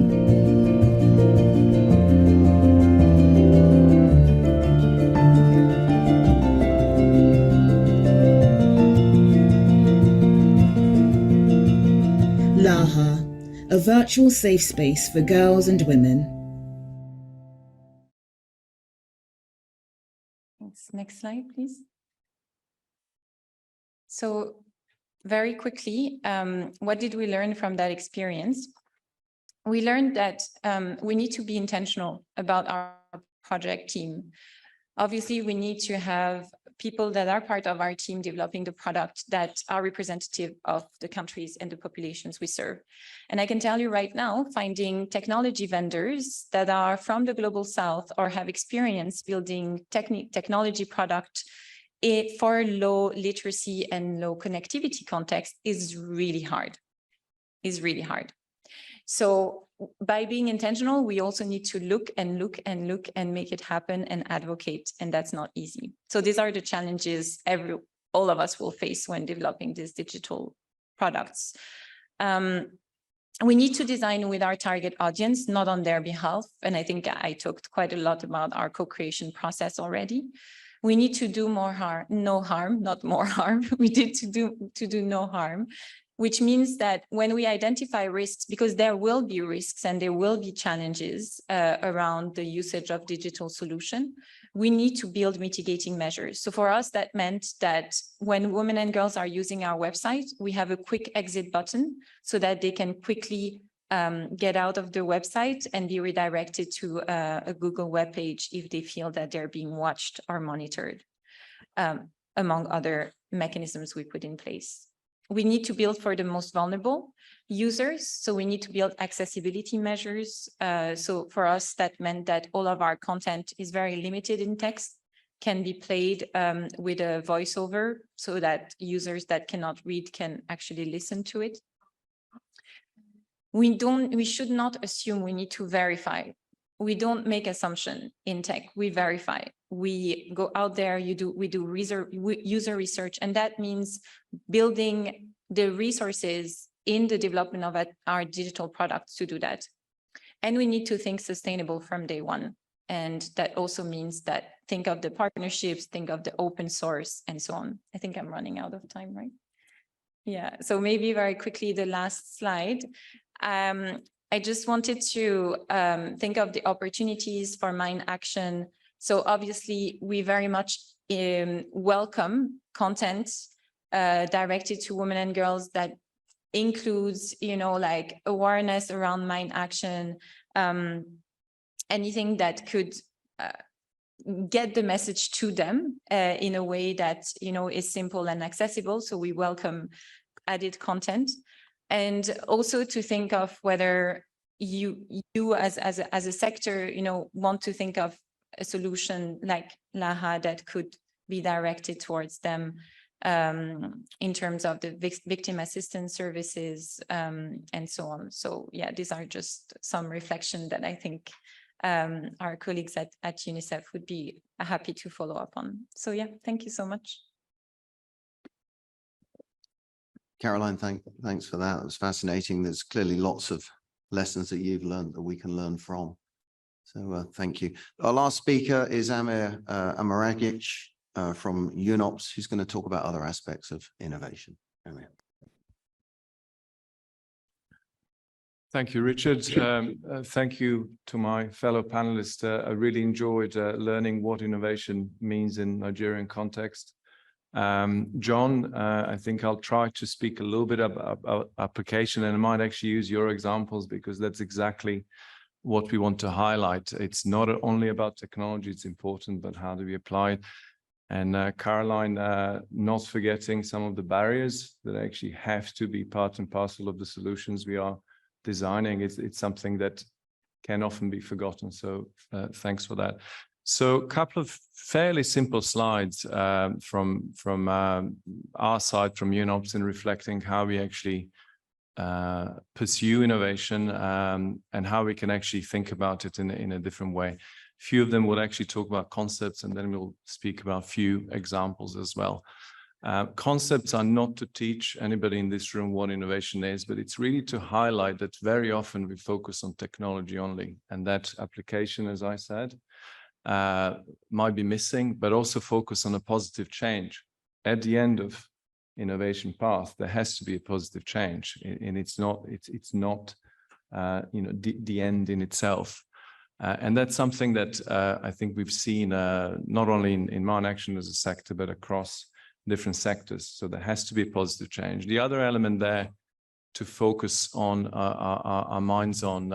Laha, a virtual safe space for girls and women. Thanks. Next slide, please. So very quickly, what did we learn from that experience? We learned that we need to be intentional about our project team. Obviously, we need to have people that are part of our team developing the product that are representative of the countries and the populations we serve. And I can tell you right now, finding technology vendors that are from the global south or have experience building technology product for low literacy and low connectivity context is really hard, So by being intentional, we also need to look and make it happen and advocate, and that's not easy. So these are the challenges all of us will face when developing these digital products. We need to design with our target audience, not on their behalf. And I think I talked quite a lot about our co-creation process already. We need to do no harm, not more harm. We need to do no harm, which means that when we identify risks, because there will be risks and there will be challenges around the usage of digital solution, we need to build mitigating measures. So for us, that meant that when women and girls are using our website, we have a quick exit button so that they can quickly get out of the website and be redirected to a Google webpage if they feel that they're being watched or monitored, among other mechanisms we put in place. We need to build for the most vulnerable users. So we need to build accessibility measures. So for us, that meant that all of our content is very limited in text, can be played with a voiceover so that users that cannot read can actually listen to it. We should not assume we need to verify. We don't make assumption in tech, we verify. We go out there, we do user research, and that means building the resources in the development of our digital products to do that. And we need to think sustainable from day one. And that also means that think of the partnerships, think of the open source, and so on. I think I'm running out of time, right? Yeah, so maybe very quickly, the last slide. I just wanted to think of the opportunities for Mind Action. So obviously, we very much welcome content directed to women and girls that includes, like awareness around Mind Action, anything that could get the message to them in a way that, is simple and accessible. So we welcome added content. And also to think of whether you as a sector, want to think of a solution like Laha that could be directed towards them in terms of the victim assistance services and so on. So yeah, these are just some reflection that I think our colleagues at UNICEF would be happy to follow up on. So yeah, thank you so much. Caroline, thanks for that. It was fascinating. There's clearly lots of lessons that you've learned that we can learn from. So thank you. Our last speaker is Amir Amaragic from UNOPS, who's going to talk about other aspects of innovation. Amir. Thank you, Richard. Thank you to my fellow panelists. I really enjoyed learning what innovation means in Nigerian context. John, I think I'll try to speak a little bit about application, and I might actually use your examples because that's exactly what we want to highlight. It's not only about technology, it's important, but how do we apply it? And Caroline, not forgetting some of the barriers that actually have to be part and parcel of the solutions we are designing. It's something that can often be forgotten. So thanks for that. So a couple of fairly simple slides from our side, from UNOPS, in reflecting how we actually pursue innovation and how we can actually think about it in a different way. A few of them will actually talk about concepts, and then we'll speak about a few examples as well. Concepts are not to teach anybody in this room what innovation is, but it's really to highlight that very often we focus on technology only, and that application, as I said, might be missing, but also focus on a positive change. At the end of innovation path, there has to be a positive change, and it's not the end in itself. And that's something that I think we've seen not only in Mine Action as a sector, but across different sectors. So there has to be a positive change. The other element there to focus on our minds on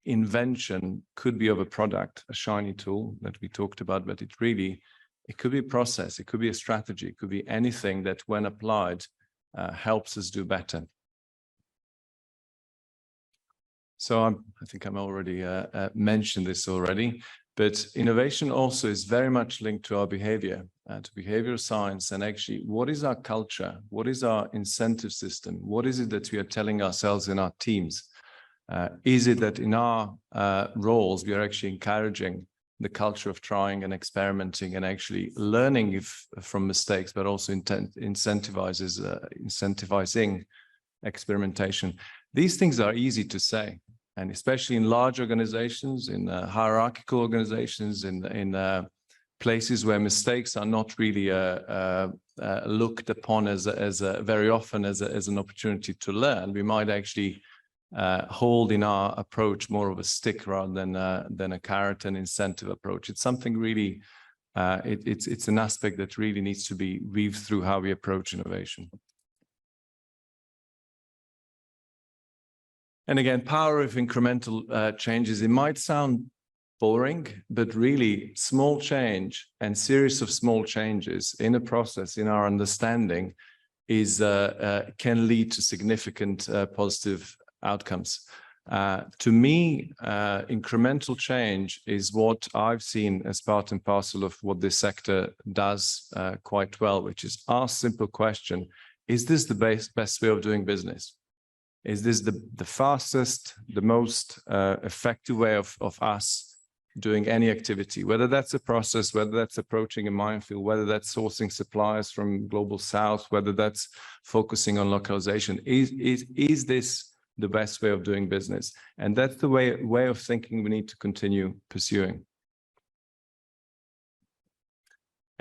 invention could be of a product, a shiny tool that we talked about, but it could be a process, it could be a strategy, it could be anything that when applied helps us do better. So I think I'm already mentioned this already, but innovation also is very much linked to our behavior, to behavioral science, and actually what is our culture? What is our incentive system? What is it that we are telling ourselves in our teams? Is it that in our roles, we are actually encouraging the culture of trying and experimenting and actually learning from mistakes, but also incentivizing experimentation? These things are easy to say, and especially in large organizations, in hierarchical organizations, in places where mistakes are not really looked upon as very often as an opportunity to learn. We might actually hold in our approach more of a stick rather than a carrot and incentive approach. It's something really, it's an aspect that really needs to be weaved through how we approach innovation. And again, power of incremental changes. It might sound boring, but really small change and series of small changes in a process, in our understanding, can lead to significant positive outcomes. To me, incremental change is what I've seen as part and parcel of what this sector does quite well, which is ask simple question: is this the best way of doing business? Is this the fastest, the most effective way of us doing any activity, whether that's a process, whether that's approaching a minefield, whether that's sourcing suppliers from global south, whether that's focusing on localization? Is this the best way of doing business? And that's the way of thinking we need to continue pursuing.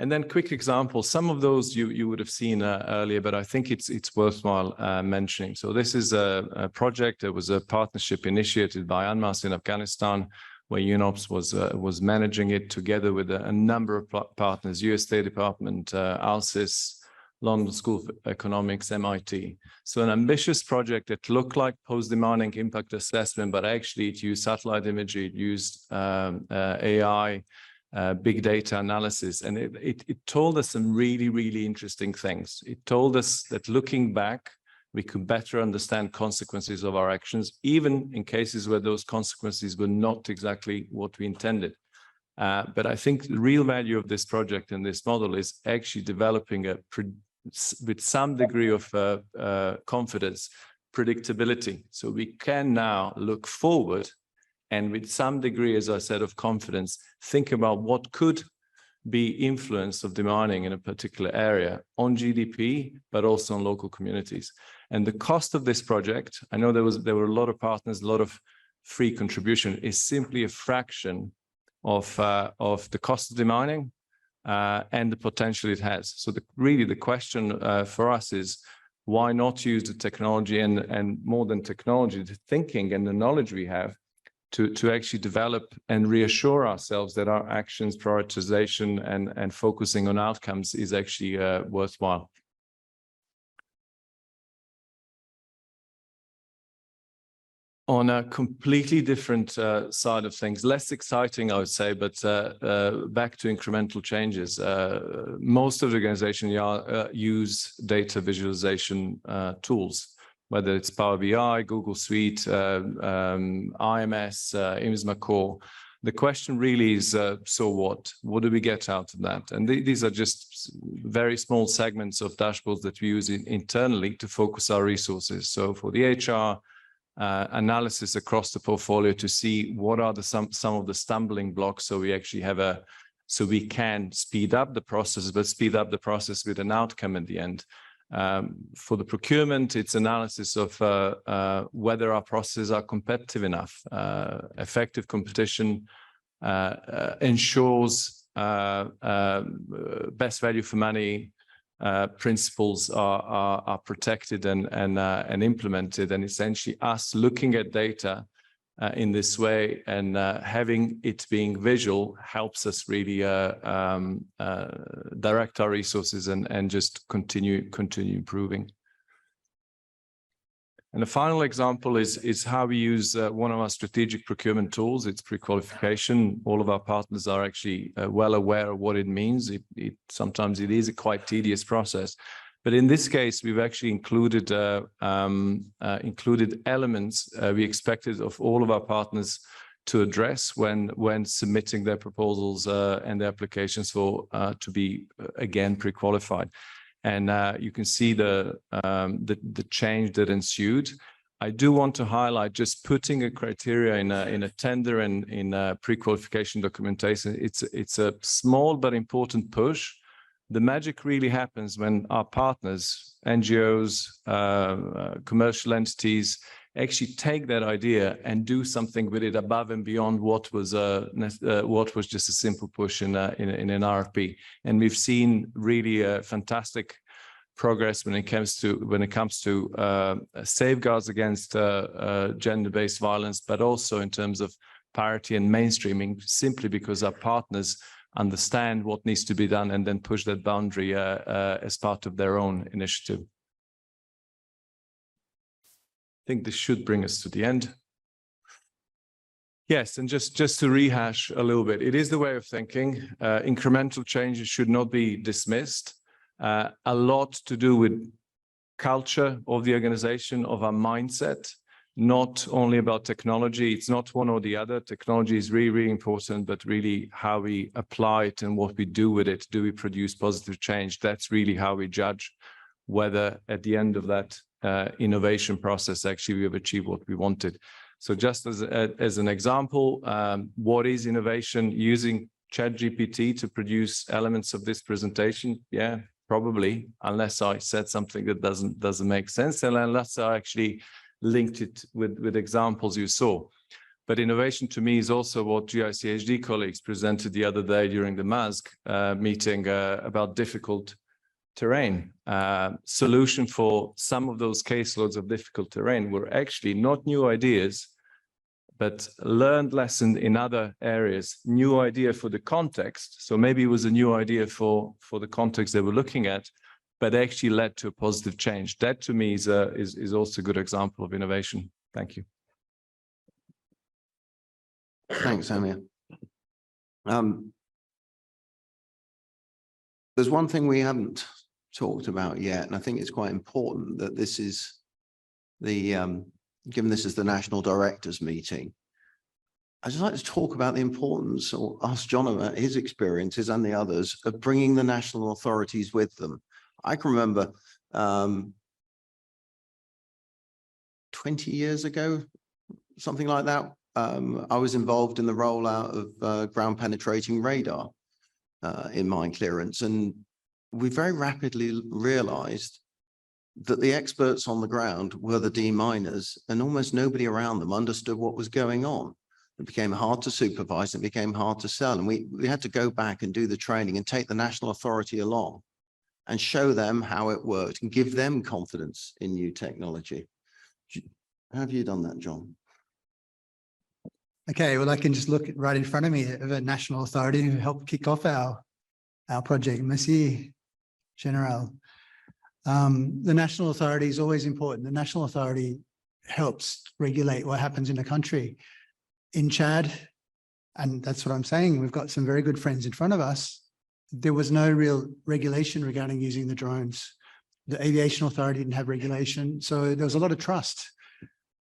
And then quick examples. Some of those you would have seen earlier, but I think it's worthwhile mentioning. So this is a project. It was a partnership initiated by UNMAS in Afghanistan, where UNOPS was managing it together with a number of partners: US State Department, ALSIS, London School of Economics, MIT. So an ambitious project that looked like post-demining impact assessment, but actually it used satellite imagery, it used AI, big data analysis, and it told us some really, really interesting things. It told us that looking back, we could better understand consequences of our actions, even in cases where those consequences were not exactly what we intended. But I think the real value of this project and this model is actually developing with some degree of confidence, predictability. So we can now look forward and with some degree, as I said, of confidence, think about what could be influence of demining in a particular area on GDP, but also on local communities. And the cost of this project, I know there were a lot of partners, a lot of free contribution, is simply a fraction of the cost of demining and the potential it has. So really the question for us is, why not use the technology and more than technology, the thinking and the knowledge we have to actually develop and reassure ourselves that our actions, prioritization, and focusing on outcomes is actually worthwhile. on a completely different side of things, less exciting, I would say, but back to incremental changes. Most of the organizations use data visualization tools, whether it's Power BI, Google Suite, IMS, IMSMA Core. The question really is, so what? What do we get out of that? And these are just very small segments of dashboards that we use internally to focus our resources. So for the HR, analysis across the portfolio to see what are some of the stumbling blocks, so we actually have so we can speed up the process, but speed up the process with an outcome at the end. For the procurement, it's analysis of whether our processes are competitive enough. Effective competition ensures best value for money principles are protected and implemented, and essentially us looking at data in this way and having it being visual helps us really direct our resources and just continue improving. And the final example is how we use one of our strategic procurement tools. It's pre-qualification. All of our partners are actually well aware of what it means. Sometimes it is a quite tedious process. But in this case, we've actually included elements we expected of all of our partners to address when submitting their proposals and their applications for to be again pre-qualified. And you can see the change that ensued. I do want to highlight just putting a criteria in a tender and in a pre-qualification documentation. It's a small but important push. The magic really happens when our partners, NGOs, commercial entities, actually take that idea and do something with it above and beyond what was just a simple push in an RFP. And we've seen really fantastic progress when it comes to safeguards against gender-based violence, but also in terms of parity and mainstreaming, simply because our partners understand what needs to be done and then push that boundary as part of their own initiative. I think this should bring us to the end. Yes, and just to rehash a little bit, it is the way of thinking. Incremental changes should not be dismissed. A lot to do with culture of the organization, of our mindset, not only about technology. It's not one or the other. Technology is really, really important, but really how we apply it and what we do with it. Do we produce positive change? That's really how we judge whether at the end of that innovation process, actually we have achieved what we wanted. So just as an example, what is innovation? Using ChatGPT to produce elements of this presentation? Yeah, probably, unless I said something that doesn't make sense, and unless I actually linked it with examples you saw. But innovation to me is also what GICHD colleagues presented the other day during the MASG meeting about difficult terrain. Solution for some of those caseloads of difficult terrain were actually not new ideas, but learned lesson in other areas, new idea for the context. So maybe it was a new idea for the context they were looking at, but actually led to a positive change. That to me is also a good example of innovation. Thank you. Thanks, Amir. There's one thing we haven't talked about yet, and I think it's quite important that this is the, given this is the National Directors meeting, I'd just like to talk about the importance, or ask John about his experiences and the others, of bringing the national authorities with them. I can remember 20 years ago, something like that, I was involved in the rollout of ground penetrating radar in mine clearance, and we very rapidly realized that the experts on the ground were the deminers, and almost nobody around them understood what was going on. It became hard to supervise, it became hard to sell, and we had to go back and do the training and take the national authority along and show them how it worked and give them confidence in new technology. How have you done that, John? Okay, well, I can just look right in front of me of a national authority who helped kick off our project, Monsieur General. The national authority is always important. The national authority helps regulate what happens in a country. In Chad, and that's what I'm saying, we've got some very good friends in front of us, there was no real regulation regarding using the drones. The aviation authority didn't have regulation, so there was a lot of trust.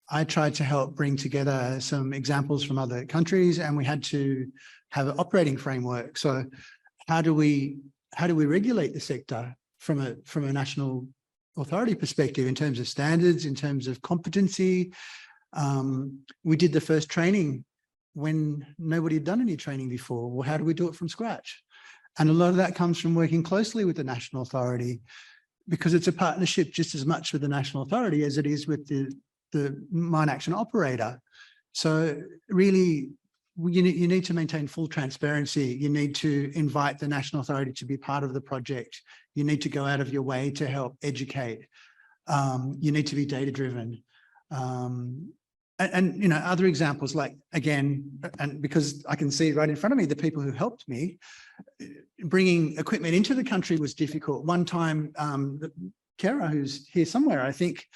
I tried to help bring together some examples from other countries, and we had to have an operating framework. So how do we regulate the sector from a national authority perspective in terms of standards, in terms of competency? We did the first training when nobody had done any training before. Well, how do we do it from scratch? And a lot of that comes from working closely with the national authority, because it's a partnership just as much with the national authority as it is with the mine action operator. So really, you need to maintain full transparency. You need to invite the national authority to be part of the project. You need to go out of your way to help educate. You need to be data-driven. And you know, other examples, like, again, and because I can see right in front of me the people who helped me, bringing equipment into the country was difficult. One time, Kara, who's here somewhere, I think,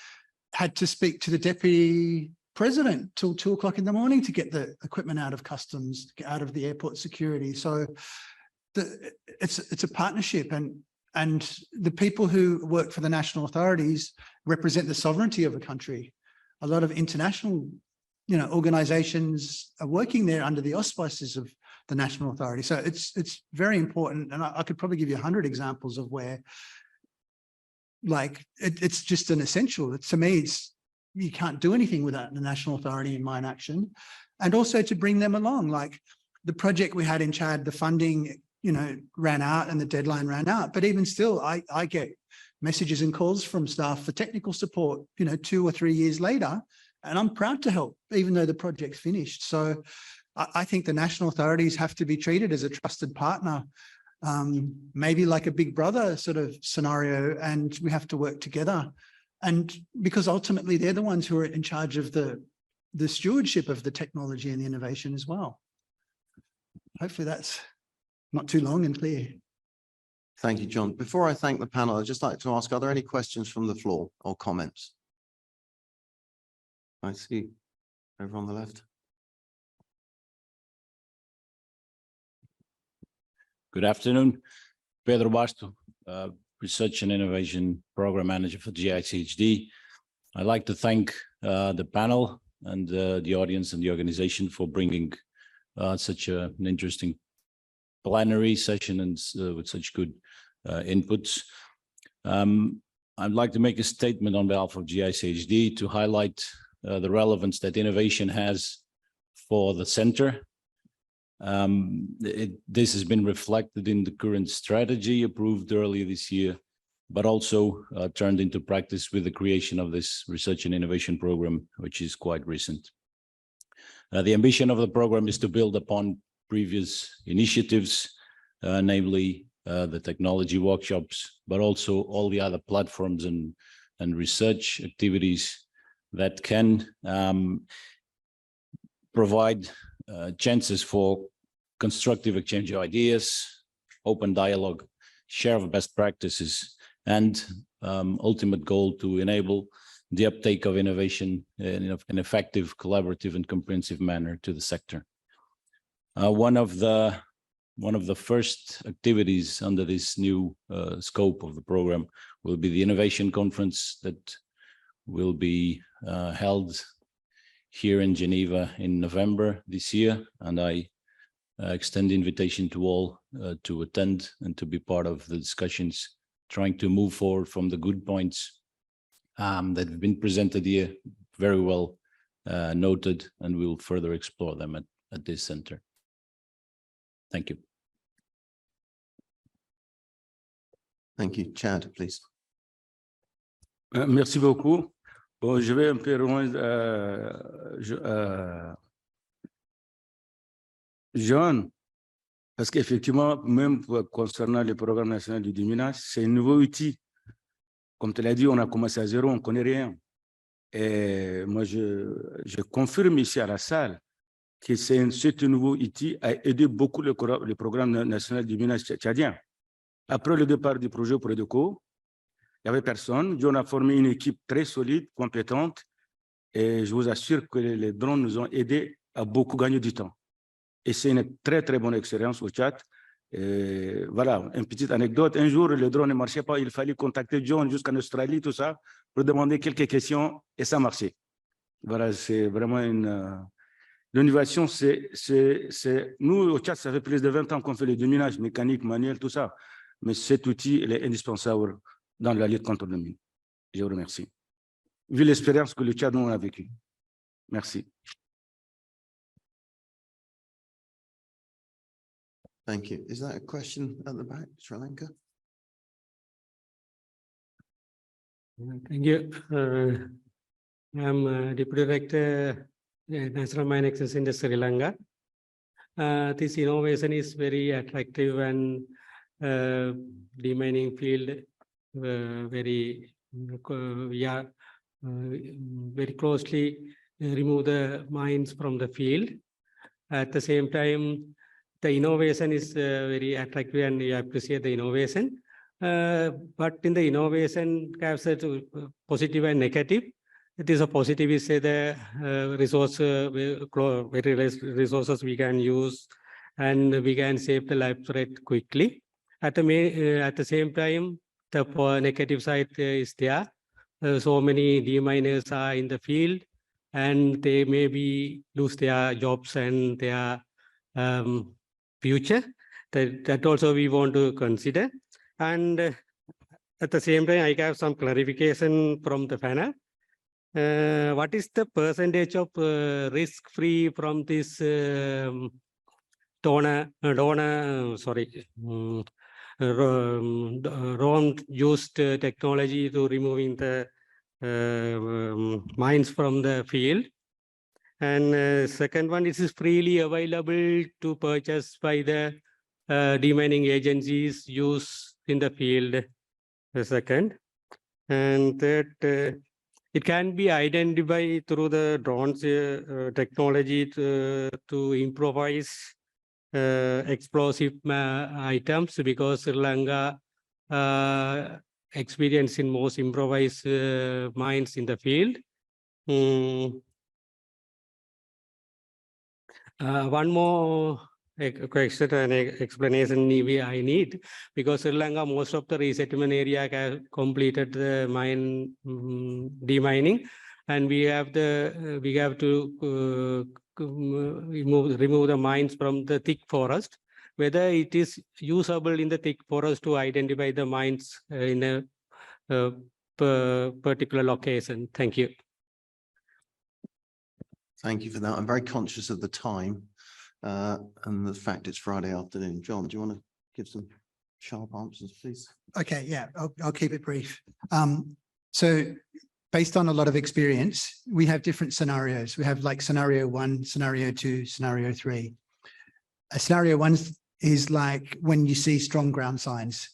had to speak to the deputy president till 2 o'clock in the morning to get the equipment out of customs, out of the airport security. So it's a partnership, and the people who work for the national authorities represent the sovereignty of a country. A lot of international, you know, organizations are working there under the auspices of the national authority. So it's very important. And I could probably give you 100 examples of where, like, it's just an essential. To me, you can't do anything without the national authority in mine action. And also to bring them along, like the project we had in Chad, the funding, you know, ran out and the deadline ran out. But even still, I get messages and calls from staff for technical support, you know, 2 or 3 years later, and I'm proud to help, even though the project's finished. So I think the national authorities have to be treated as a trusted partner, maybe like a big brother sort of scenario, and we have to work together. And because ultimately they're the ones who are in charge of the stewardship of the technology and the innovation as well. Hopefully that's not too long and clear. Thank you, John. Before I thank the panel, I'd just like to ask, are there any questions from the floor or comments? I see over on the left. Good afternoon, Pedro Basto, Research and Innovation Program Manager for GICHD. I'd like to thank the panel and the audience and the organization for bringing such an interesting plenary session and with such good inputs. I'd like to make a statement on behalf of GICHD to highlight the relevance that innovation has for the center. This has been reflected in the current strategy approved earlier this year, but also turned into practice with the creation of this research and innovation program, which is quite recent. The ambition of the program is to build upon previous initiatives, namely the technology workshops, but also all the other platforms and research activities that can provide chances for constructive exchange of ideas, open dialogue, share of best practices, and ultimate goal to enable the uptake of innovation in an effective, collaborative, and comprehensive manner to the sector. One of the first activities under this new scope of the program will be the Innovation Conference that will be held here in Geneva in November this year, and I extend the invitation to all to attend and to be part of the discussions, trying to move forward from the good points that have been presented here, very well noted, and we will further explore them at this center. Thank you. Thank you. Chad, please. Merci beaucoup. Bon, je vais un peu loin. John, parce qu'effectivement, même concernant le programme national du DMUNAS, c'est un nouveau outil. Comme tu l'as dit, on a commencé à zéro, on ne connaît rien. Et moi, je confirme ici à la salle que ce nouveau outil a aidé beaucoup le programme national du DMUNAS tchadien. Après le départ du projet pour EDECO, il n'y avait personne. On a formé une équipe très solide, compétente, Et je vous assure que les drones nous ont aidés à beaucoup gagner du temps. Et c'est une très, très bonne expérience au Tchad. Et voilà, une petite anecdote. Un jour, le drone ne marchait pas. Il fallait contacter John jusqu'en Australie, tout ça, pour demander quelques questions et ça marchait. Voilà, c'est vraiment une... L'innovation, nous, au Tchad, ça fait plus de 20 ans qu'on fait le déminage mécanique, manuel, tout ça. Mais cet outil, il est indispensable dans la lutte contre le mine. Je vous remercie. Vu l'expérience que le Tchad nous a vécue. Merci. Thank you. Is that a question at the back, Sri Lanka? Thank you. I'm Deputy Director, National Mine Access in Sri Lanka. This innovation is very attractive and demining field very closely remove the mines from the field. At the same time, the innovation is very attractive and we appreciate the innovation. But in the innovation, has a positive and negative. It is a positive, is say the very less resources we can use and we can save the life rate quickly. At the same time, the negative side is there. So many deminers are in the field and they maybe lose their jobs and their future. That also we want to consider. And at the same time, I have some clarification from the panel. What is the percentage of risk-free from this drone-used technology to removing the mines from the field? And second one, this is freely available to purchase by the demining agencies used in the field. The second. And third, it can be identified through the drones technology to improvise explosive items, because Sri Lanka experiencing most improvised mines in the field. One more question and explanation I need, because Sri Lanka, most of the resettlement area have completed the mine demining, and we have to remove the mines from the thick forest. Whether it is usable in the thick forest to identify the mines in a particular location. Thank you. Thank you for that. I'm very conscious of the time and the fact it's Friday afternoon. John, do you want to give some sharp answers, please? Okay, yeah, I'll keep it brief. So based on a lot of experience, we have different scenarios. We have like scenario 1, scenario 2, scenario 3. Scenario 1 is like when you see strong ground signs.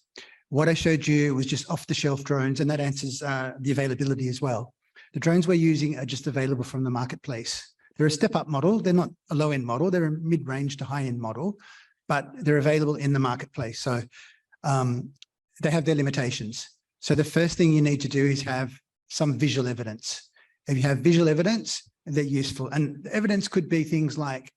What I showed you was just off-the-shelf drones, and that answers the availability as well. The drones we're using are just available from the marketplace. They're a step-up model. They're not a low-end model. They're a mid-range to high-end model, but they're available in the marketplace. So they have their limitations. So the first thing you need to do is have some visual evidence. If you have visual evidence, they're useful. And the evidence could be things like,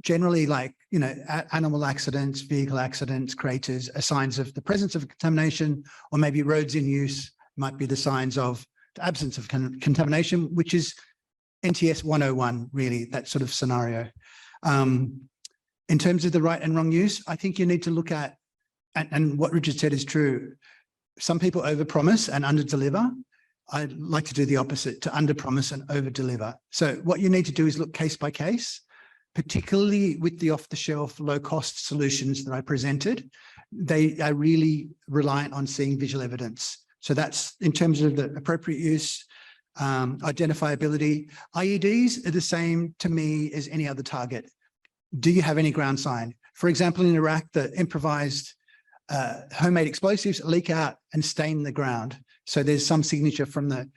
generally like, you know, animal accidents, vehicle accidents, craters are signs of the presence of contamination, or maybe roads in use might be the signs of the absence of contamination, which is NTS 101, really, that sort of scenario. In terms of the right and wrong use, I think you need to look at, and what Richard said is true, some people overpromise and underdeliver. I'd like to do the opposite, to underpromise and overdeliver. So what you need to do is look case by case, particularly with the off-the-shelf low-cost solutions that I presented. They are really reliant on seeing visual evidence. So that's in terms of the appropriate use, identifiability. IEDs are the same to me as any other target. Do you have any ground sign? For example, in Iraq, the improvised homemade explosives leak out and stain the ground. So there's some signature from the,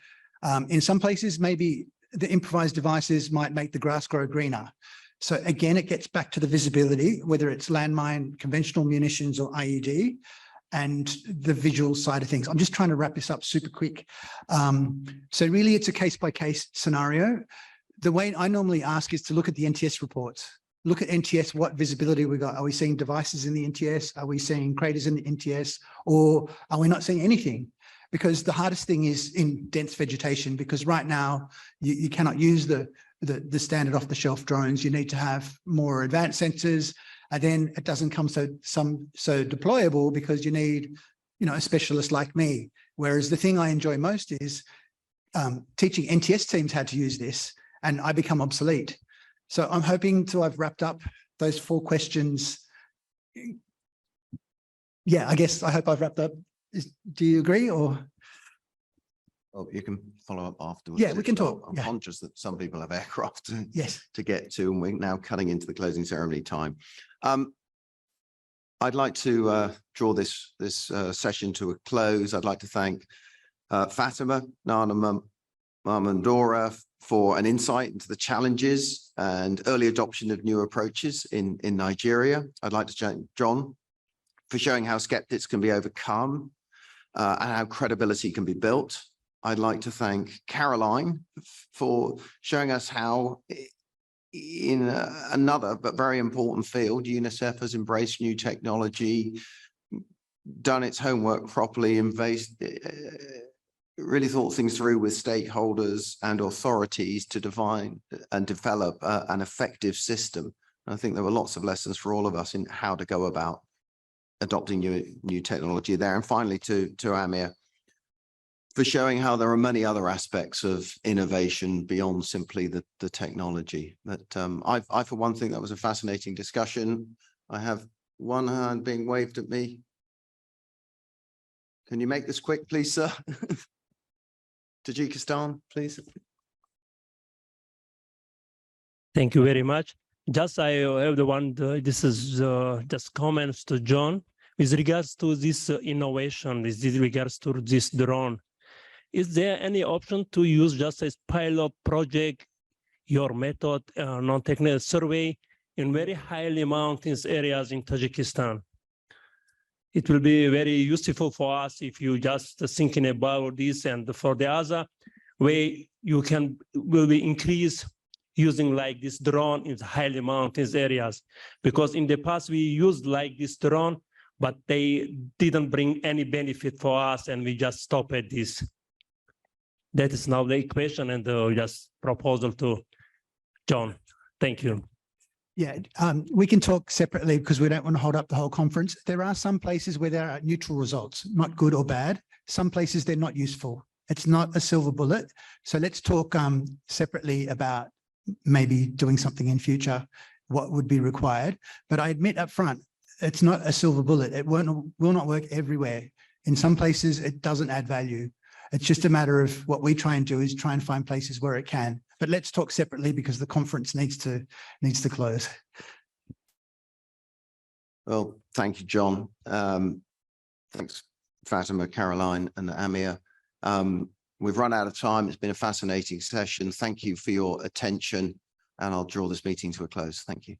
in some places, maybe the improvised devices might make the grass grow greener. So again, it gets back to the visibility, whether it's landmine, conventional munitions or IED. and the visual side of things. I'm just trying to wrap this up super quick. So really it's a case-by-case scenario. The way I normally ask is to look at the NTS reports. Look at NTS, what visibility we got. Are we seeing devices in the NTS? Are we seeing craters in the NTS? Or are we not seeing anything? Because the hardest thing is in dense vegetation, because right now you cannot use the standard off-the-shelf drones. You need to have more advanced sensors, and then it doesn't come so deployable because you need, a specialist like me. Whereas the thing I enjoy most is teaching NTS teams how to use this, and I become obsolete. So I'm hoping to have wrapped up those 4 questions. Yeah, I hope I've wrapped up. Do you agree, or? Well, you can follow up afterwards. Yeah, we can talk. I'm Yeah. conscious that some people have aircraft Yes. to get to, and we're now cutting into the closing ceremony time. I'd like to draw this session to a close. I'd like to thank Fatima, Nana Mamandora for an insight into the challenges and early adoption of new approaches in Nigeria. I'd like to thank John for showing how skeptics can be overcome and how credibility can be built. I'd like to thank Caroline for showing us how in another but very important field, UNICEF has embraced new technology, done its homework properly, really thought things through with stakeholders and authorities to define and develop an effective system. And I think there were lots of lessons for all of us in how to go about adopting new technology there. And finally to Amir, for showing how there are many other aspects of innovation beyond simply the technology. But I, for one, think that was a fascinating discussion. I have one hand being waved at me. Can you make this quick, please, sir? Tajikistan, please. Thank you very much. Just I have the one, this is just comments to John. With regards to this innovation, with regards to this drone, is there any option to use just as pilot project, your method, non-technical survey in very highly mountainous areas in Tajikistan? It will be very useful for us if you just thinking about this, and for the other way will be increase using like this drone in highly mountainous areas, because in the past we used like this drone, but they didn't bring any benefit for us, and we just stopped at this. That is now the equation and just proposal to John. Thank you. Yeah, we can talk separately because we don't want to hold up the whole conference. There are some places where there are neutral results, not good or bad. Some places they're not useful. It's not a silver bullet. So let's talk separately about maybe doing something in future, what would be required. But I admit up front, it's not a silver bullet. It will not work everywhere. In some places, it doesn't add value. It's just a matter of what we try and do is try and find places where it can. But let's talk separately because the conference needs to close. Well, thank you, John. Thanks, Fatima, Caroline, and Amir. We've run out of time. It's been a fascinating session. Thank you for your attention, and I'll draw this meeting to a close. Thank you.